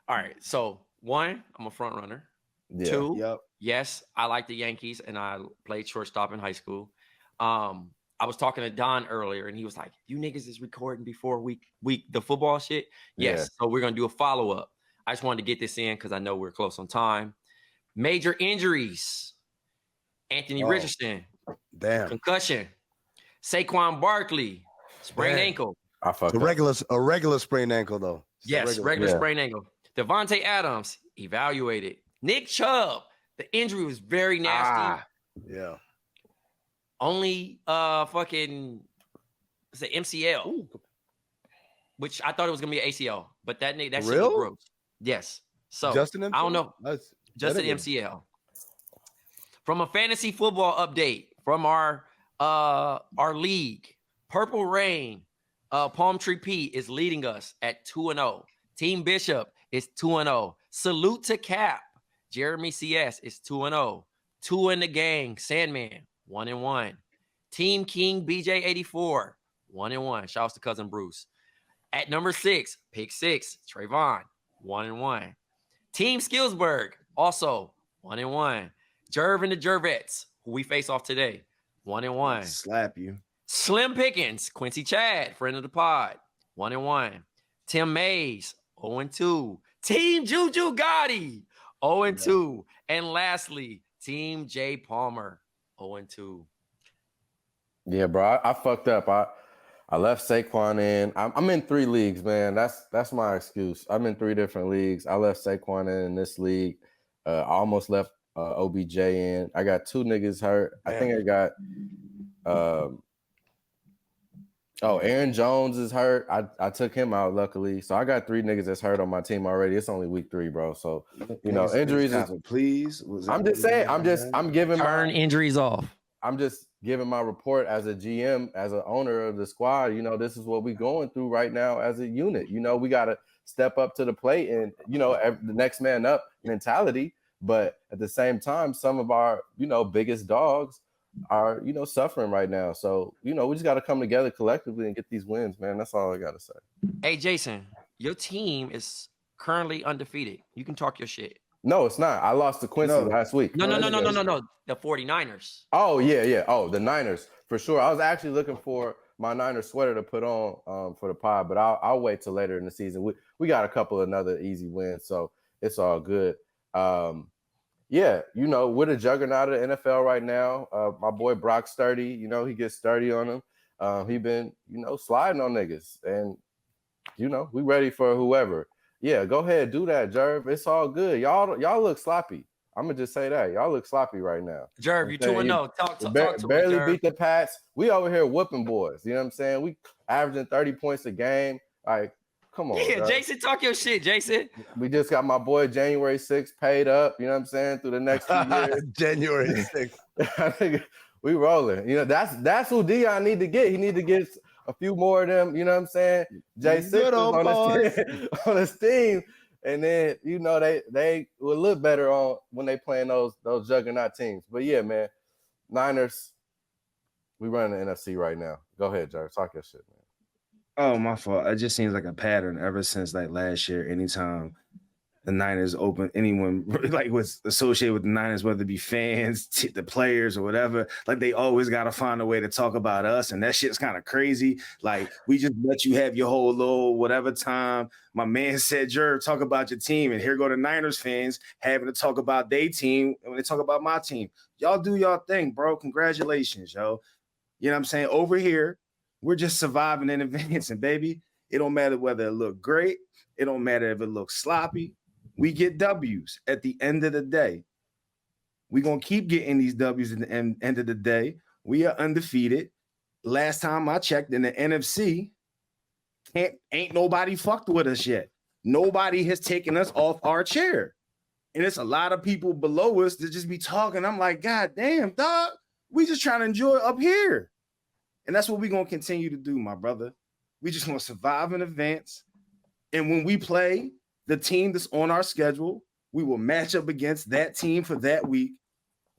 All right, so 1, I'm a front runner. Yeah. 2, yes, I like the Yankees and I played shortstop in high school. I was talking to Don earlier and he was like, you niggas is recording before week the football shit. Yes. Yeah. So we're going to do a follow-up. I just wanted to get this in because I know we're close on time. Major injuries. Anthony Richardson. Damn. Concussion. Saquon Barkley. Sprained ankle. I fucked up. A regular sprained ankle though. Yes, regular sprained ankle. Devontae Adams, evaluated. Nick Chubb, the injury was very nasty. Yeah. Only fucking MCL. Ooh. Which I thought it was gonna be an ACL, but that shit was gross. Yes. So Justin MCL? I don't know. Just an MCL. From a fantasy football update from our league, Purple Rain, Palm Tree P is leading us at 2-0. Team Bishop is 2-0. Salute to Cap. Jeremy CS is 2-0. 2 in the gang. Sandman 1-1. Team King BJ84 1-1. Shouts to cousin Bruce. At number 6, pick 6, Trayvon 1-1. Team Skillsburg also 1-1. Jerv and the Jervettes, who we face off today, 1-1. Slap you. Slim Pickens, Quincy Chad, friend of the pod, 1-1. Tim Mays, 0-2. Team Juju Gotti, 0-2. And lastly, Team J Palmer, 0-2. Yeah, bro, I fucked up. I left Saquon in. I'm in 3 leagues, man. That's my excuse. I'm in 3 different leagues. I left Saquon in this league. I almost left OBJ in. I got 2 niggas hurt. I think I got Aaron Jones is hurt. I took him out, luckily. So I got 3 niggas that's hurt on my team already. It's only week 3, bro. So, you know, injuries is, please. I'm just saying, I'm giving injuries off. I'm just giving my report as a GM, as an owner of the squad. You know, this is what we're going through right now as a unit. You know, we got to step up to the plate and, you know, the next man up mentality. But at the same time, some of our, you know, biggest dogs are, you know, suffering right now. So, you know, we just got to come together collectively and get these wins, man. That's all I got to say. Hey, Jason, your team is currently undefeated. You can talk your shit. No, it's not. I lost to Quincy last week. No. The 49ers. Oh, yeah. Oh, the Niners, for sure. I was actually looking for my Niners sweater to put on for the pod, but I'll wait till later in the season. We got a couple of another easy wins, so it's all good. Yeah, you know, we're the juggernaut of the NFL right now. My boy Brock Sturdy, you know, he gets sturdy on him. He been, you know, sliding on niggas. And, you know, we ready for whoever. Yeah, go ahead, do that, Jerv. It's all good. Y'all look sloppy. I'm gonna just say that y'all look sloppy right now. Jerv, you 2-0. Talk to barely me, beat the Pats. We over here whooping boys. You know what I'm saying? We averaging 30 points a game. Like, come on. Yeah, Jerv. Jason, talk your shit, Jason. We just got my boy January 6th paid up. You know what I'm saying? Through the next few years. January 6th. We rolling. You know, that's who Dion need to get. He need to get a few more of them. You know what I'm saying? J6 on his team. And then, you know, they will look better on when they playing those juggernaut teams. But yeah, man, Niners, we running the NFC right now. Go ahead, Jerv. Talk your shit, man. Oh, my fault. It just seems like a pattern ever since like last year. Anytime the Niners open, anyone like was associated with the Niners, whether it be fans, the players, or whatever, like they always got to find a way to talk about us, and that shit's kind of crazy. Like we just let you have your whole little whatever time. My man said, "Jerv, talk about your team," and here go the Niners fans having to talk about their team when they talk about my team. Y'all do y'all thing, bro. Congratulations, yo. You know what I'm saying? Over here, we're just surviving and advancing, baby. It don't matter whether it look great. It don't matter if it looks sloppy. We get W's at the end of the day. We're going to keep getting these W's at the end of the day. We are undefeated. Last time I checked in the NFC, ain't nobody fucked with us yet. Nobody has taken us off our chair. And it's a lot of people below us that just be talking. I'm like, God damn, dog. We just trying to enjoy up here. And that's what we're going to continue to do, my brother. We just want to survive in advance. And when we play the team that's on our schedule, we will match up against that team for that week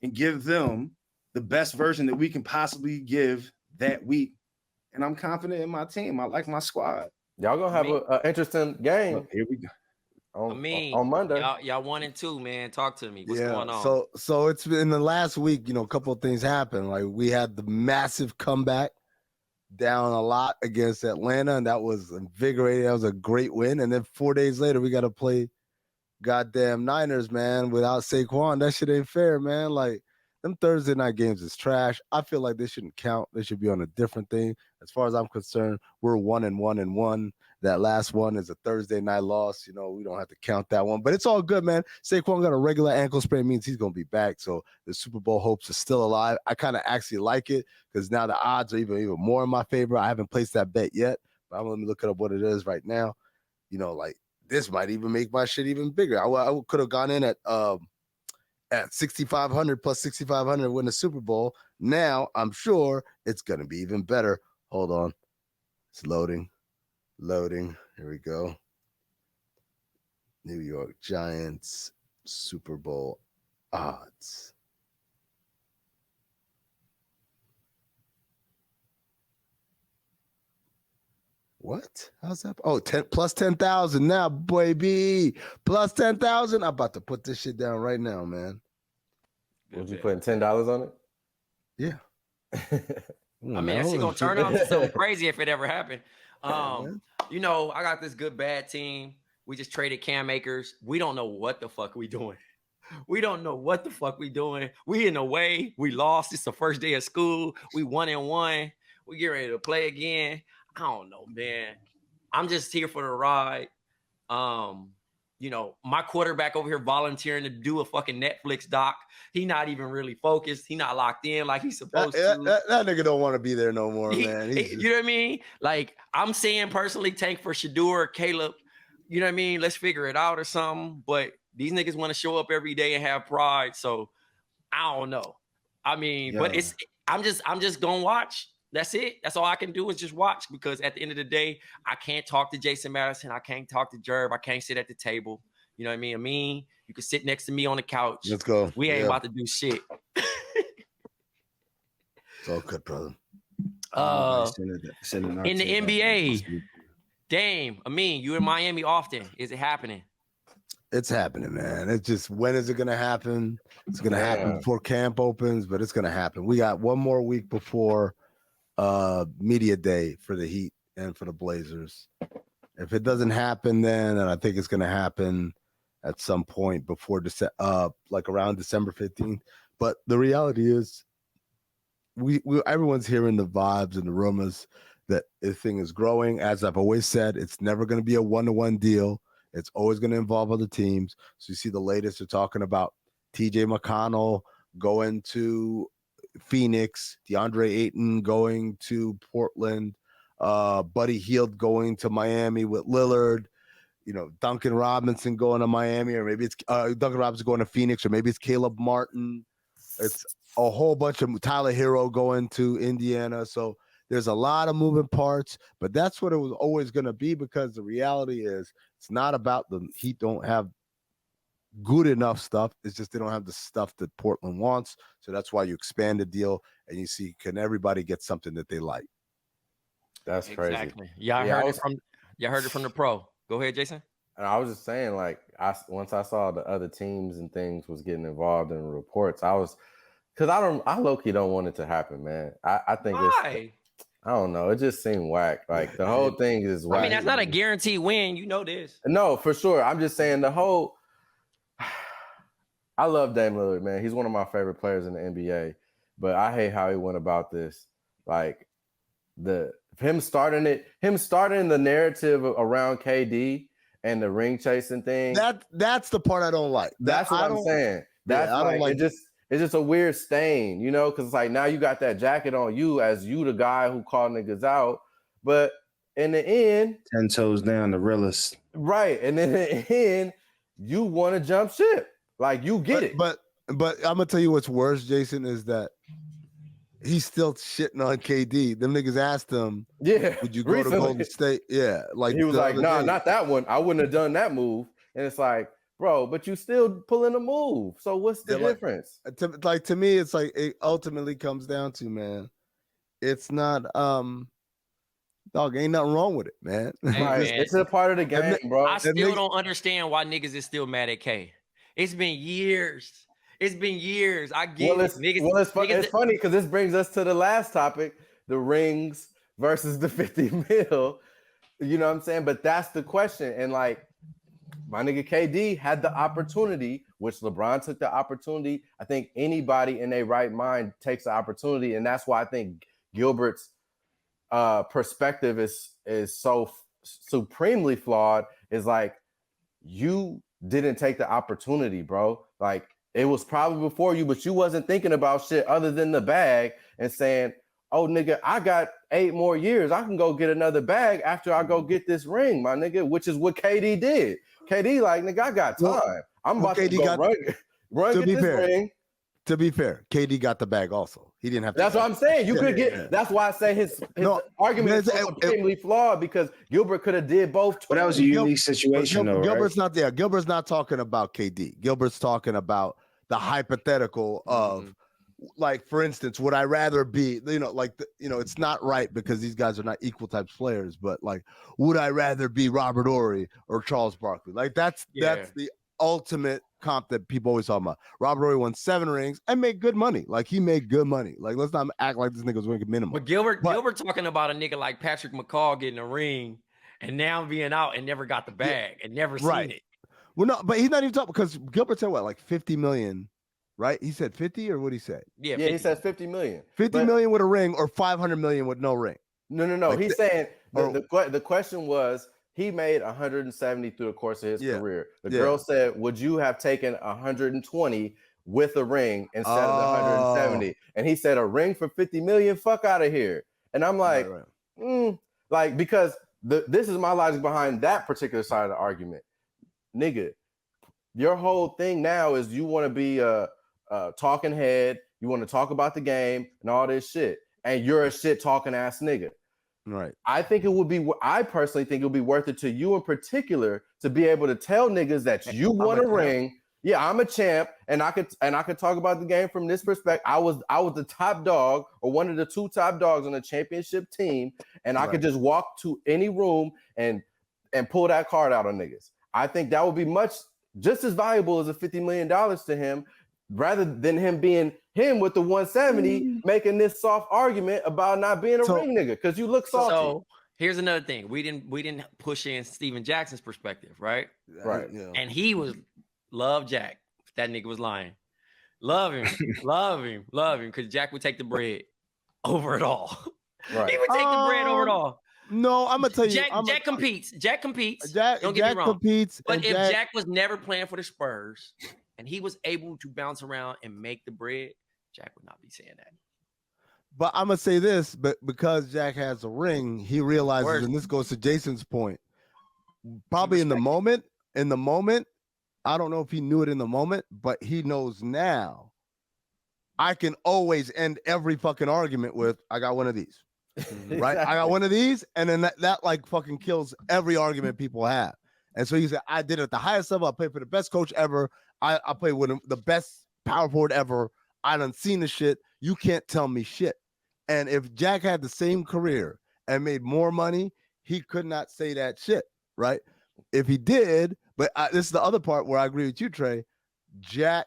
and give them the best version that we can possibly give that week. And I'm confident in my team. I like my squad. Y'all gonna have an interesting game. Look, here we go. On Monday. Y'all 1-2, man. Talk to me. What's going on? So it's been the last week, you know, a couple of things happened. Like we had the massive comeback down a lot against Atlanta, and that was invigorating. That was a great win. And then 4 days later, we got to play goddamn Niners, man, without Saquon. That shit ain't fair, man. Like, them Thursday night games is trash. I feel like they shouldn't count. They should be on a different thing. As far as I'm concerned, we're 1-1-1. That last one is a Thursday night loss. You know, we don't have to count that one. But it's all good, man. Saquon got a regular ankle sprain, means he's going to be back. So the Super Bowl hopes are still alive. I kind of actually like it because now the odds are even more in my favor. I haven't placed that bet yet, but I'm going to look up what it is right now. You know, like this might even make my shit even bigger. I could have gone in at 6,500 plus 6,500 win the Super Bowl. Now I'm sure it's going to be even better. Hold on. It's loading. Here we go. New York Giants Super Bowl odds. What? How's that? Oh, 10 plus 10,000 now, baby. Plus 10,000. I'm about to put this shit down right now, man. Was you putting $10 on it? Yeah. I mean, that shit gonna turn out to something crazy if it ever happened. You know, I got this good bad team. We just traded Cam Akers. We don't know what the fuck we doing. We in the way. We lost. It's the first day of school. We 1-1. We get ready to play again. I don't know, man. I'm just here for the ride. You know, my quarterback over here volunteering to do a fucking Netflix doc. He not even really focused. He not locked in like he's supposed to. That nigga don't want to be there no more, man. You know what I mean? Like, I'm saying personally, tank for Shador, Caleb. You know what I mean? Let's figure it out or something. But these niggas want to show up every day and have pride. So I don't know. I mean, but I'm just gonna watch. That's it. That's all I can do is just watch, because at the end of the day, I can't talk to Jason Madison. I can't talk to Jerv. I can't sit at the table. You know what I mean? Amin, you can sit next to me on the couch. Let's go. We ain't about to do shit. It's all good, brother. In the NBA, Dame, Amin, you in Miami often. Is it happening? It's happening, man. It's just, when is it going to happen? It's going to happen before camp opens, but it's going to happen. We got one more week before media day for the Heat and for the Blazers. If it doesn't happen then, and I think it's going to happen at some point before like around December 15th. But the reality is, we everyone's hearing the vibes and the rumors that this thing is growing. As I've always said, it's never going to be a one-to-one deal. It's always going to involve other teams. So you see the latest are talking about TJ McConnell going to Phoenix, DeAndre Ayton going to Portland, Buddy Hield going to Miami with Lillard, Duncan Robinson going to Miami, or maybe it's Duncan Robinson going to Phoenix, or maybe it's Caleb Martin. It's a whole bunch of Tyler Hero going to Indiana. So there's a lot of moving parts, but that's what it was always going to be, because the reality is it's not about the Heat don't have good enough stuff. It's just they don't have the stuff that Portland wants. So that's why you expand the deal and you see, can everybody get something that they like? That's crazy. Exactly. Y'all heard it from the pro. Go ahead, Jason. And I was just saying, like, once I saw the other teams and things was getting involved in the reports, because I low-key don't want it to happen, man. I think Why? I don't know. It just seemed whack. Like, the whole thing is whack. I mean, that's not a guaranteed win. You know this. No, for sure. I'm just saying I love Dame Lillard, man. He's one of my favorite players in the NBA, but I hate how he went about this. Like, him starting the narrative around KD and the ring chasing thing. That's the part I don't like. That's what I'm saying. That's I don't like. It's just a weird stain, because it's like now you got that jacket on you as you the guy who called niggas out, but in the end, 10 toes down, the realest. Right, and then in the end, you want to jump ship. Like, you get it. But I'm gonna tell you what's worse, Jason, is that he's still shitting on KD. Them niggas asked him, would you go to Golden State? Yeah. Like, he was like, nah, not that one. I wouldn't have done that move. And it's like, bro, but you still pulling a move. So what's the difference? To me, it's like it ultimately comes down to, man, it's not dog, ain't nothing wrong with it, man. Hey, man. It's a part of the game, bro. I still don't understand why niggas is still mad at K. It's been years. I get it. It's funny because this brings us to the last topic, the rings versus the 50 mil. You know what I'm saying? But that's the question. And like, my nigga KD had the opportunity, which LeBron took the opportunity. I think anybody in their right mind takes the opportunity. And that's why I think Gilbert's perspective is so supremely flawed. Is like, you didn't take the opportunity, bro. Like, it was probably before you, but you wasn't thinking about shit other than the bag and saying, oh, nigga, I got 8 more years. I can go get another bag after I go get this ring, my nigga, which is what KD did. KD, like, nigga, I got time. I'm about to go run get this ring. To be fair, KD got the bag also. He didn't have to. That's what I'm saying. You could get. That's why I say his argument is extremely flawed, because Gilbert could have did both. But that was a unique situation, though. Gilbert's not there. Gilbert's not talking about KD. Gilbert's talking about the hypothetical of, like, for instance, would I rather be, it's not right because these guys are not equal types of players, but like, would I rather be Robert Horry or Charles Barkley? Like, that's the ultimate comp that people always talk about. Robert Horry won 7 rings and made good money. Like, he made good money. Like, let's not act like this nigga was winning minimum. But Gilbert talking about a nigga like Patrick McCall getting a ring and now being out and never got the bag and never seen it. Well, no, but he's not even talking, because Gilbert said what, like 50 million, right? He said 50, or what did he say? Yeah, he says 50 million. 50 million with a ring, or 500 million with no ring. No. Like, he's saying the question was, he made 170 through the course of his career. The girl said, would you have taken 120 with a ring instead of the 170? And he said, a ring for 50 million? Fuck out of here. And I'm like, like, because this is my logic behind that particular side of the argument. Nigga, your whole thing now is you want to be a talking head. You want to talk about the game and all this shit. And you're a shit talking ass nigga. Right. I personally think it would be worth it to you in particular to be able to tell niggas that you want a ring. Yeah, I'm a champ, and I could talk about the game from this perspective. I was the top dog, or one of the 2 top dogs on the championship team, and I could just walk to any room and pull that card out on niggas. I think that would be just as valuable as a $50 million to him, rather than him being him with the 170 making this soft argument about not being a ring nigga because you look salty. So here's another thing. We didn't push in Steven Jackson's perspective, right? Right. Yeah. And he was love Jack. That nigga was lying. Love him, because Jack would take the bread over it all. Right. He would take the bread over it all. No, I'm gonna tell you. Jack competes. Jack competes. Jack Don't get me wrong. competes. But if Jack was never playing for the Spurs, and and he was able to bounce around and make the bread, Jack would not be saying that. But I'm gonna say this, but because Jack has a ring, he realizes, and this goes to Jason's point. Probably in the moment, I don't know if he knew it in the moment, but he knows now. I can always end every fucking argument with, I got one of these. Right? I got one of these, and then that like fucking kills every argument people have. And so he said, I did it at the highest level. I played for the best coach ever. I played with the best power forward ever. I done seen the shit. You can't tell me shit. And if Jack had the same career and made more money, he could not say that shit, right? If he did, but this is the other part where I agree with you, Trey. Jack,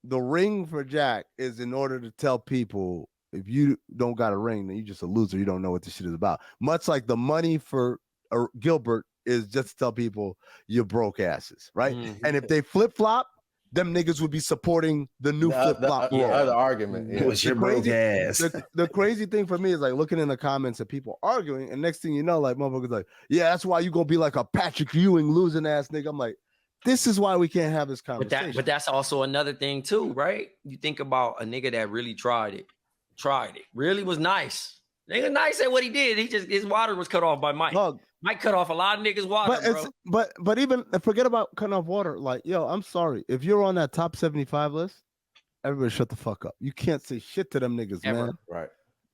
the ring for Jack is in order to tell people, if you don't got a ring, then you're just a loser. You don't know what this shit is about. Much like the money for Gilbert is just to tell people you're broke asses, right? And if they flip-flop, them niggas would be supporting the new flip-flop. The other argument. Yeah. What's your broke ass? The crazy thing for me is like looking in the comments of people arguing, and next thing you know, like motherfuckers like, yeah, that's why you gonna be like a Patrick Ewing losing ass nigga. I'm like, this is why we can't have this conversation. But that's also another thing too, right? You think about a nigga that really tried it, really was nice. Nigga nice at what he did. His water was cut off by Mike. Look, Mike cut off a lot of niggas' water, but even forget about cutting off water. Like, yo, I'm sorry. If you're on that top 75 list, everybody shut the fuck up. You can't say shit to them niggas, man. Right.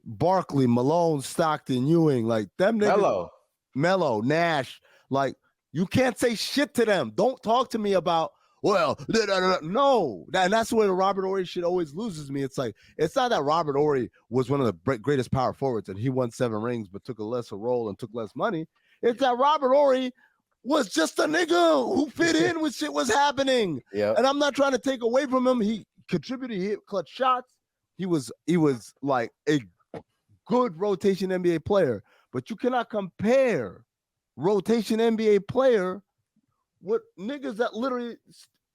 Barkley, Malone, Stockton, Ewing, like them niggas. Melo, Nash, like you can't say shit to them. Don't talk to me about, well, no. And that's where the Robert Horry shit always loses me. It's like, it's not that Robert Horry was one of the greatest power forwards and he won 7 rings but took a lesser role and took less money. It's that Robert Horry was just a nigga who fit in when shit was happening. Yeah. And I'm not trying to take away from him. He contributed, he hit clutch shots. He was like a good rotation NBA player. But you cannot compare rotation NBA player with niggas that literally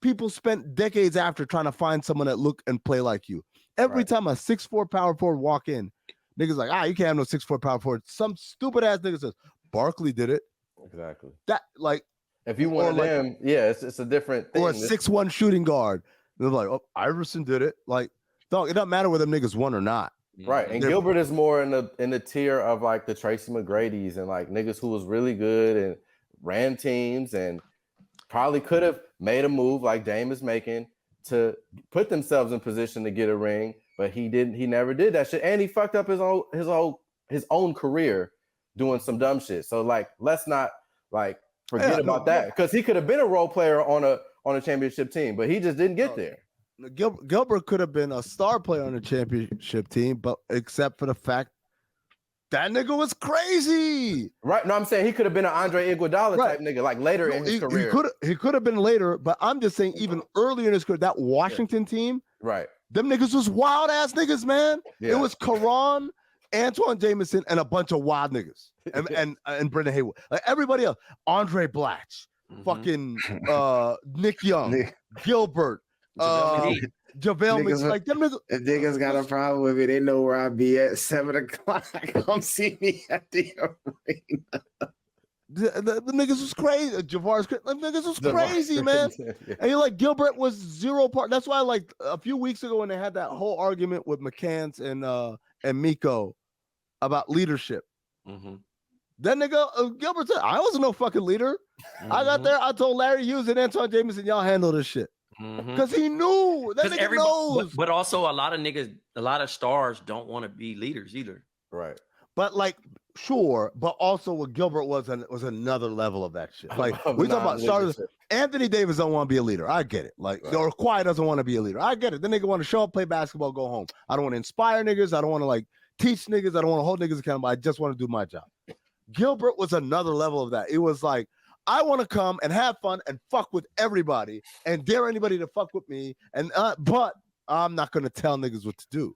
people spent decades after trying to find someone that look and play like you. Every time a 6'4" power forward walk in, niggas like, you can't have no 6'4" power forward. Some stupid ass nigga says, Barkley did it. Exactly. That like if you want them, it's a different thing. Or a 6'1" shooting guard. They're like, oh, Iverson did it. Like, dog, it doesn't matter whether them niggas won or not. Right. And Gilbert is more in the tier of like the Tracy McGrady's and like niggas who was really good and ran teams and probably could have made a move like Dame is making to put themselves in position to get a ring, but he didn't. He never did that shit, and he fucked up his own career doing some dumb shit. So like, let's not like forget about that because he could have been a role player on a championship team, but he just didn't get there. Gilbert could have been a star player on the championship team, but except for the fact that nigga was crazy. Right. No, I'm saying he could have been an Andre Iguodala type nigga, like later in his career. He could have been later, but I'm just saying even earlier in his career, that Washington team, right? Them niggas was wild ass niggas, man. Yeah. It was Karan, Antoine Jameson, and a bunch of wild niggas, and Brendan Haywood. Like everybody else, Andre Blatch, fucking Nick Young, Gilbert, JaVale McGee. Like them niggas got a problem with it. They know where I be at 7:00. Come see me at the arena. The niggas was crazy. Javar's crazy. Them niggas was crazy, man. And you're like, Gilbert was 0 part. That's why, like, a few weeks ago when they had that whole argument with McCants and Miko about leadership. That nigga Gilbert said, I wasn't no fucking leader. I got there. I told Larry Hughes and Antoine Jameson, y'all handle this shit. Because he knew. That nigga knows. But also a lot of niggas, a lot of stars don't want to be leaders either. Right. But like, sure, but also what Gilbert was another level of that shit. Like we talk about stars. Anthony Davis don't want to be a leader. I get it. Like or Kawhi doesn't want to be a leader. I get it. The nigga want to show up, play basketball, go home. I don't want to inspire niggas. I don't want to like teach niggas. I don't want to hold niggas accountable. I just want to do my job. Gilbert was another level of that. It was like, I want to come and have fun and fuck with everybody and dare anybody to fuck with me. And but I'm not gonna tell niggas what to do.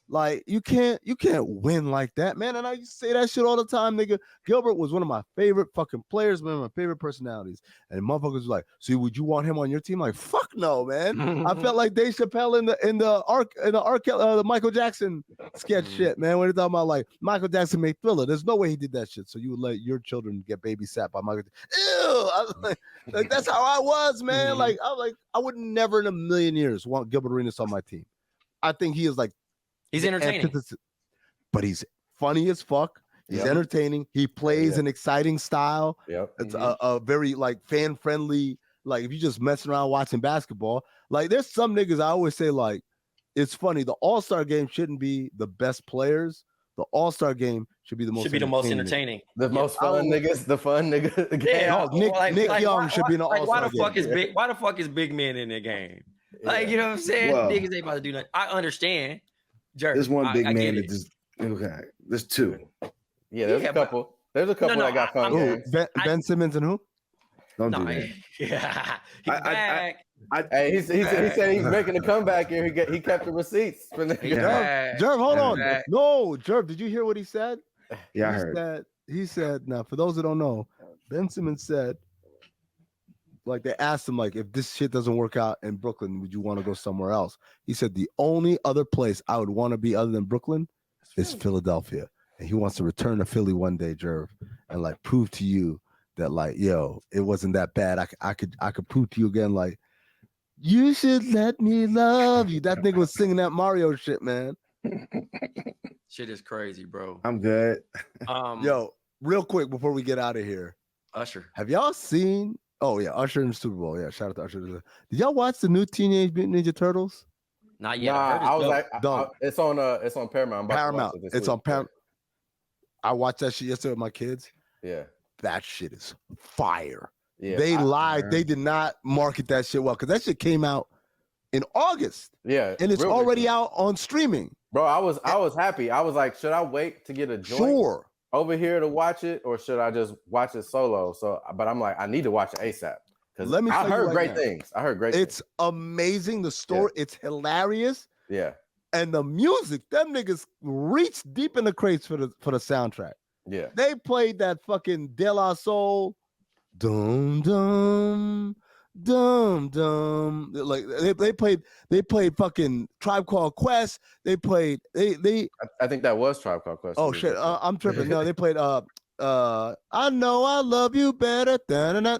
Like you can't win like that, man. And I used to say that shit all the time, nigga. Gilbert was one of my favorite fucking players, one of my favorite personalities. And motherfuckers was like, "See, would you want him on your team?" Like, fuck no, man. I felt like Dave Chappelle in the Michael Jackson sketch shit, man. When they talking about like Michael Jackson made Thriller, there's no way he did that shit. So you would let your children get babysat by Michael. Ew, I was like that's how I was, man. Like I would never in a million years want Gilbert Arenas on my team. I think he is like. He's entertaining, but he's funny as fuck. He's entertaining. He plays an exciting style. It's a very like fan friendly. Like if you just messing around watching basketball, like there's some niggas I always say like it's funny. The All-Star game shouldn't be the best players. The All-Star game should be the most entertaining. The most fun niggas. The fun nigga. Yeah, Nick Young should be in the All-Star game. Why the fuck is big men in the game? Like you know what I'm saying? Niggas ain't about to do nothing. I understand. Jerv, there's one big man that just there's two. Yeah, there's a couple. There's a couple that got fun games. Ben Simmons and who? Don't do that. Yeah, he's back. He said he's making a comeback here. He kept the receipts for the Jerv, hold on. No, Jerv, did you hear what he said? Yeah, I heard. He said, now for those that don't know, Ben Simmons said, like they asked him, like, if this shit doesn't work out in Brooklyn, would you want to go somewhere else? He said, the only other place I would want to be other than Brooklyn is Philadelphia. And he wants to return to Philly one day, Jerv, and like prove to you that, like, yo, it wasn't that bad. I could prove to you again, like, you should let me love you. That nigga was singing that Mario shit, man. Shit is crazy, bro. I'm good. Yo, real quick before we get out of here, Usher. Have y'all seen? Oh yeah, Usher in the Super Bowl. Yeah, shout out to Usher. Did y'all watch the new Teenage Mutant Ninja Turtles? Not yet. Nah, I was like, it's on Paramount. Paramount. It's on Paramount. I watched that shit yesterday with my kids. Yeah, that shit is fire. Yeah, they lied. They did not market that shit well because that shit came out in August. Yeah, and it's already out on streaming. Bro, I was happy. I was like, should I wait to get a joint over here to watch it, or should I just watch it solo? So, but I'm like, I need to watch it ASAP because I heard great things. I heard great. It's amazing. The story, it's hilarious. Yeah, and the music, them niggas reached deep in the crates for the soundtrack. Yeah, they played that fucking De La Soul, dum dum dum dum. Like they played fucking Tribe Called Quest. They played I think that was Tribe Called Quest. Oh shit, I'm tripping. No, they played I Know I Love You Better. Da-na-na.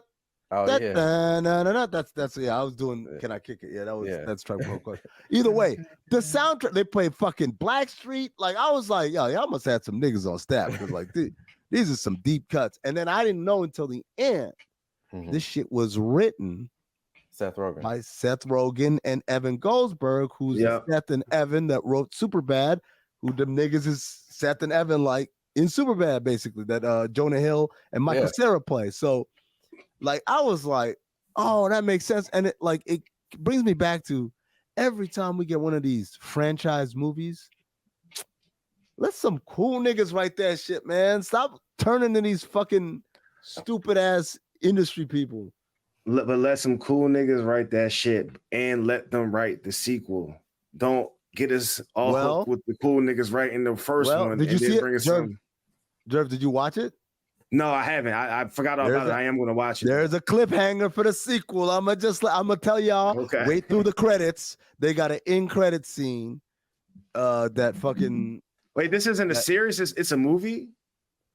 Oh yeah, that's I was doing. Can I kick it? Yeah, that's Tribe Called Quest. Either way, the soundtrack, they played fucking Blackstreet. Like I was like, yo, y'all must have had some niggas on staff because like these are some deep cuts. And then I didn't know until the end. This shit was written by Seth Rogen and Evan Goldberg, who's Seth and Evan that wrote Superbad, who them niggas is Seth and Evan like in Superbad, basically, that Jonah Hill and Michael Cera play. So like I was like, oh, that makes sense. And it brings me back to every time we get one of these franchise movies, let some cool niggas write that shit, man. Stop turning to these fucking stupid ass industry people. But let some cool niggas write that shit and let them write the sequel. Don't get us all hooked with the cool niggas writing the first one. Did you see it? Jerv, did you watch it? No, I haven't. I forgot all about it. I am going to watch it. There's a cliffhanger for the sequel. I'm gonna tell y'all. Okay. Wait through the credits. They got an end credit scene. That fucking. Wait, this isn't a series. It's a movie.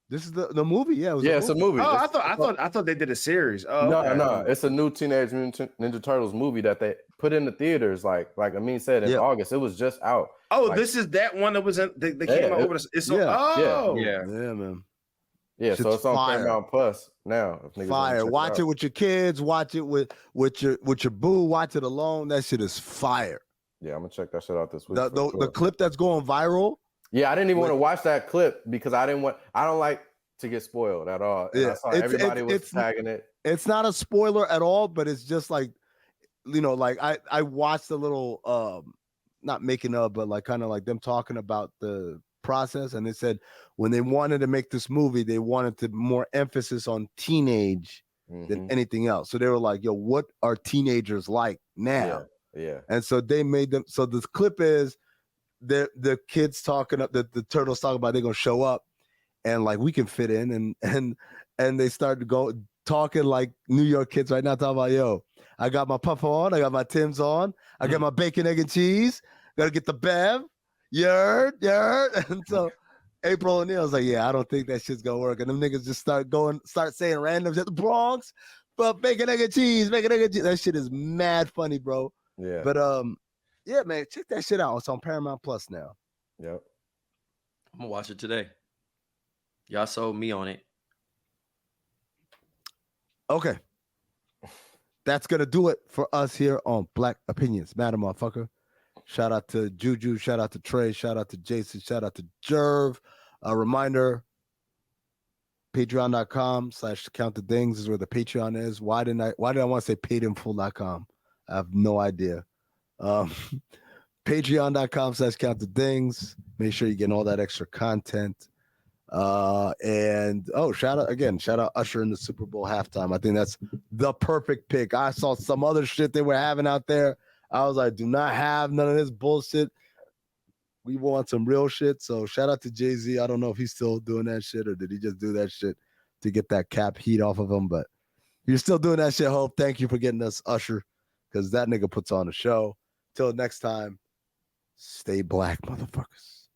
This is the movie. Yeah, it's a movie. Oh, I thought they did a series. Oh, no, it's a new Teenage Mutant Ninja Turtles movie that they put in the theaters. Like Amin said in August, it was just out. Oh, this is that one that was in. They came out over. Yeah, man. Yeah, so it's on Paramount Plus now. Fire! Watch it with your kids. Watch it with your boo. Watch it alone. That shit is fire. Yeah, I'm gonna check that shit out this week. The clip that's going viral. Yeah, I didn't even want to watch that clip because I don't like to get spoiled at all. And I saw everybody was tagging it. It's not a spoiler at all, but it's just like, like I watched a little not making up, but like kind of like them talking about the process, and they said when they wanted to make this movie, they wanted to more emphasis on teenage than anything else. So they were like, yo, what are teenagers like now? Yeah. And so they made them. So this clip is the kids talking up, the turtles talking about they're gonna show up, and like we can fit in, and they start to go talking like New York kids right now, talking about, yo, I got my puffer on, I got my Timbs on, I got my bacon, egg, and cheese, gotta get the Bev, yerd. And so April O'Neil's like, yeah, I don't think that shit's gonna work. And them niggas just start saying random shit, the Bronx, but bacon, egg, and cheese, bacon, egg, and cheese. That shit is mad funny, bro. Yeah. But yeah, man, check that shit out. It's on Paramount Plus now. Yep. I'm gonna watch it today. Y'all sold me on it. Okay. That's gonna do it for us here on Black Opinions. Madam motherfucker. Shout out to Juju, shout out to Trey, shout out to Jason, shout out to Jerv. A reminder, patreon.com/countthethings is where the Patreon is. Why did I want to say paidinfull.com? I have no idea. Patreon.com/countthethings. Make sure you're getting all that extra content. And shout out Usher in the Super Bowl halftime. I think that's the perfect pick. I saw some other shit they were having out there. I was like, do not have none of this bullshit. We want some real shit. So shout out to Jay-Z. I don't know if he's still doing that shit or did he just do that shit to get that cap heat off of him. But you're still doing that shit, Hope. Thank you for getting us Usher, because that nigga puts on a show. Till next time, stay black, motherfuckers.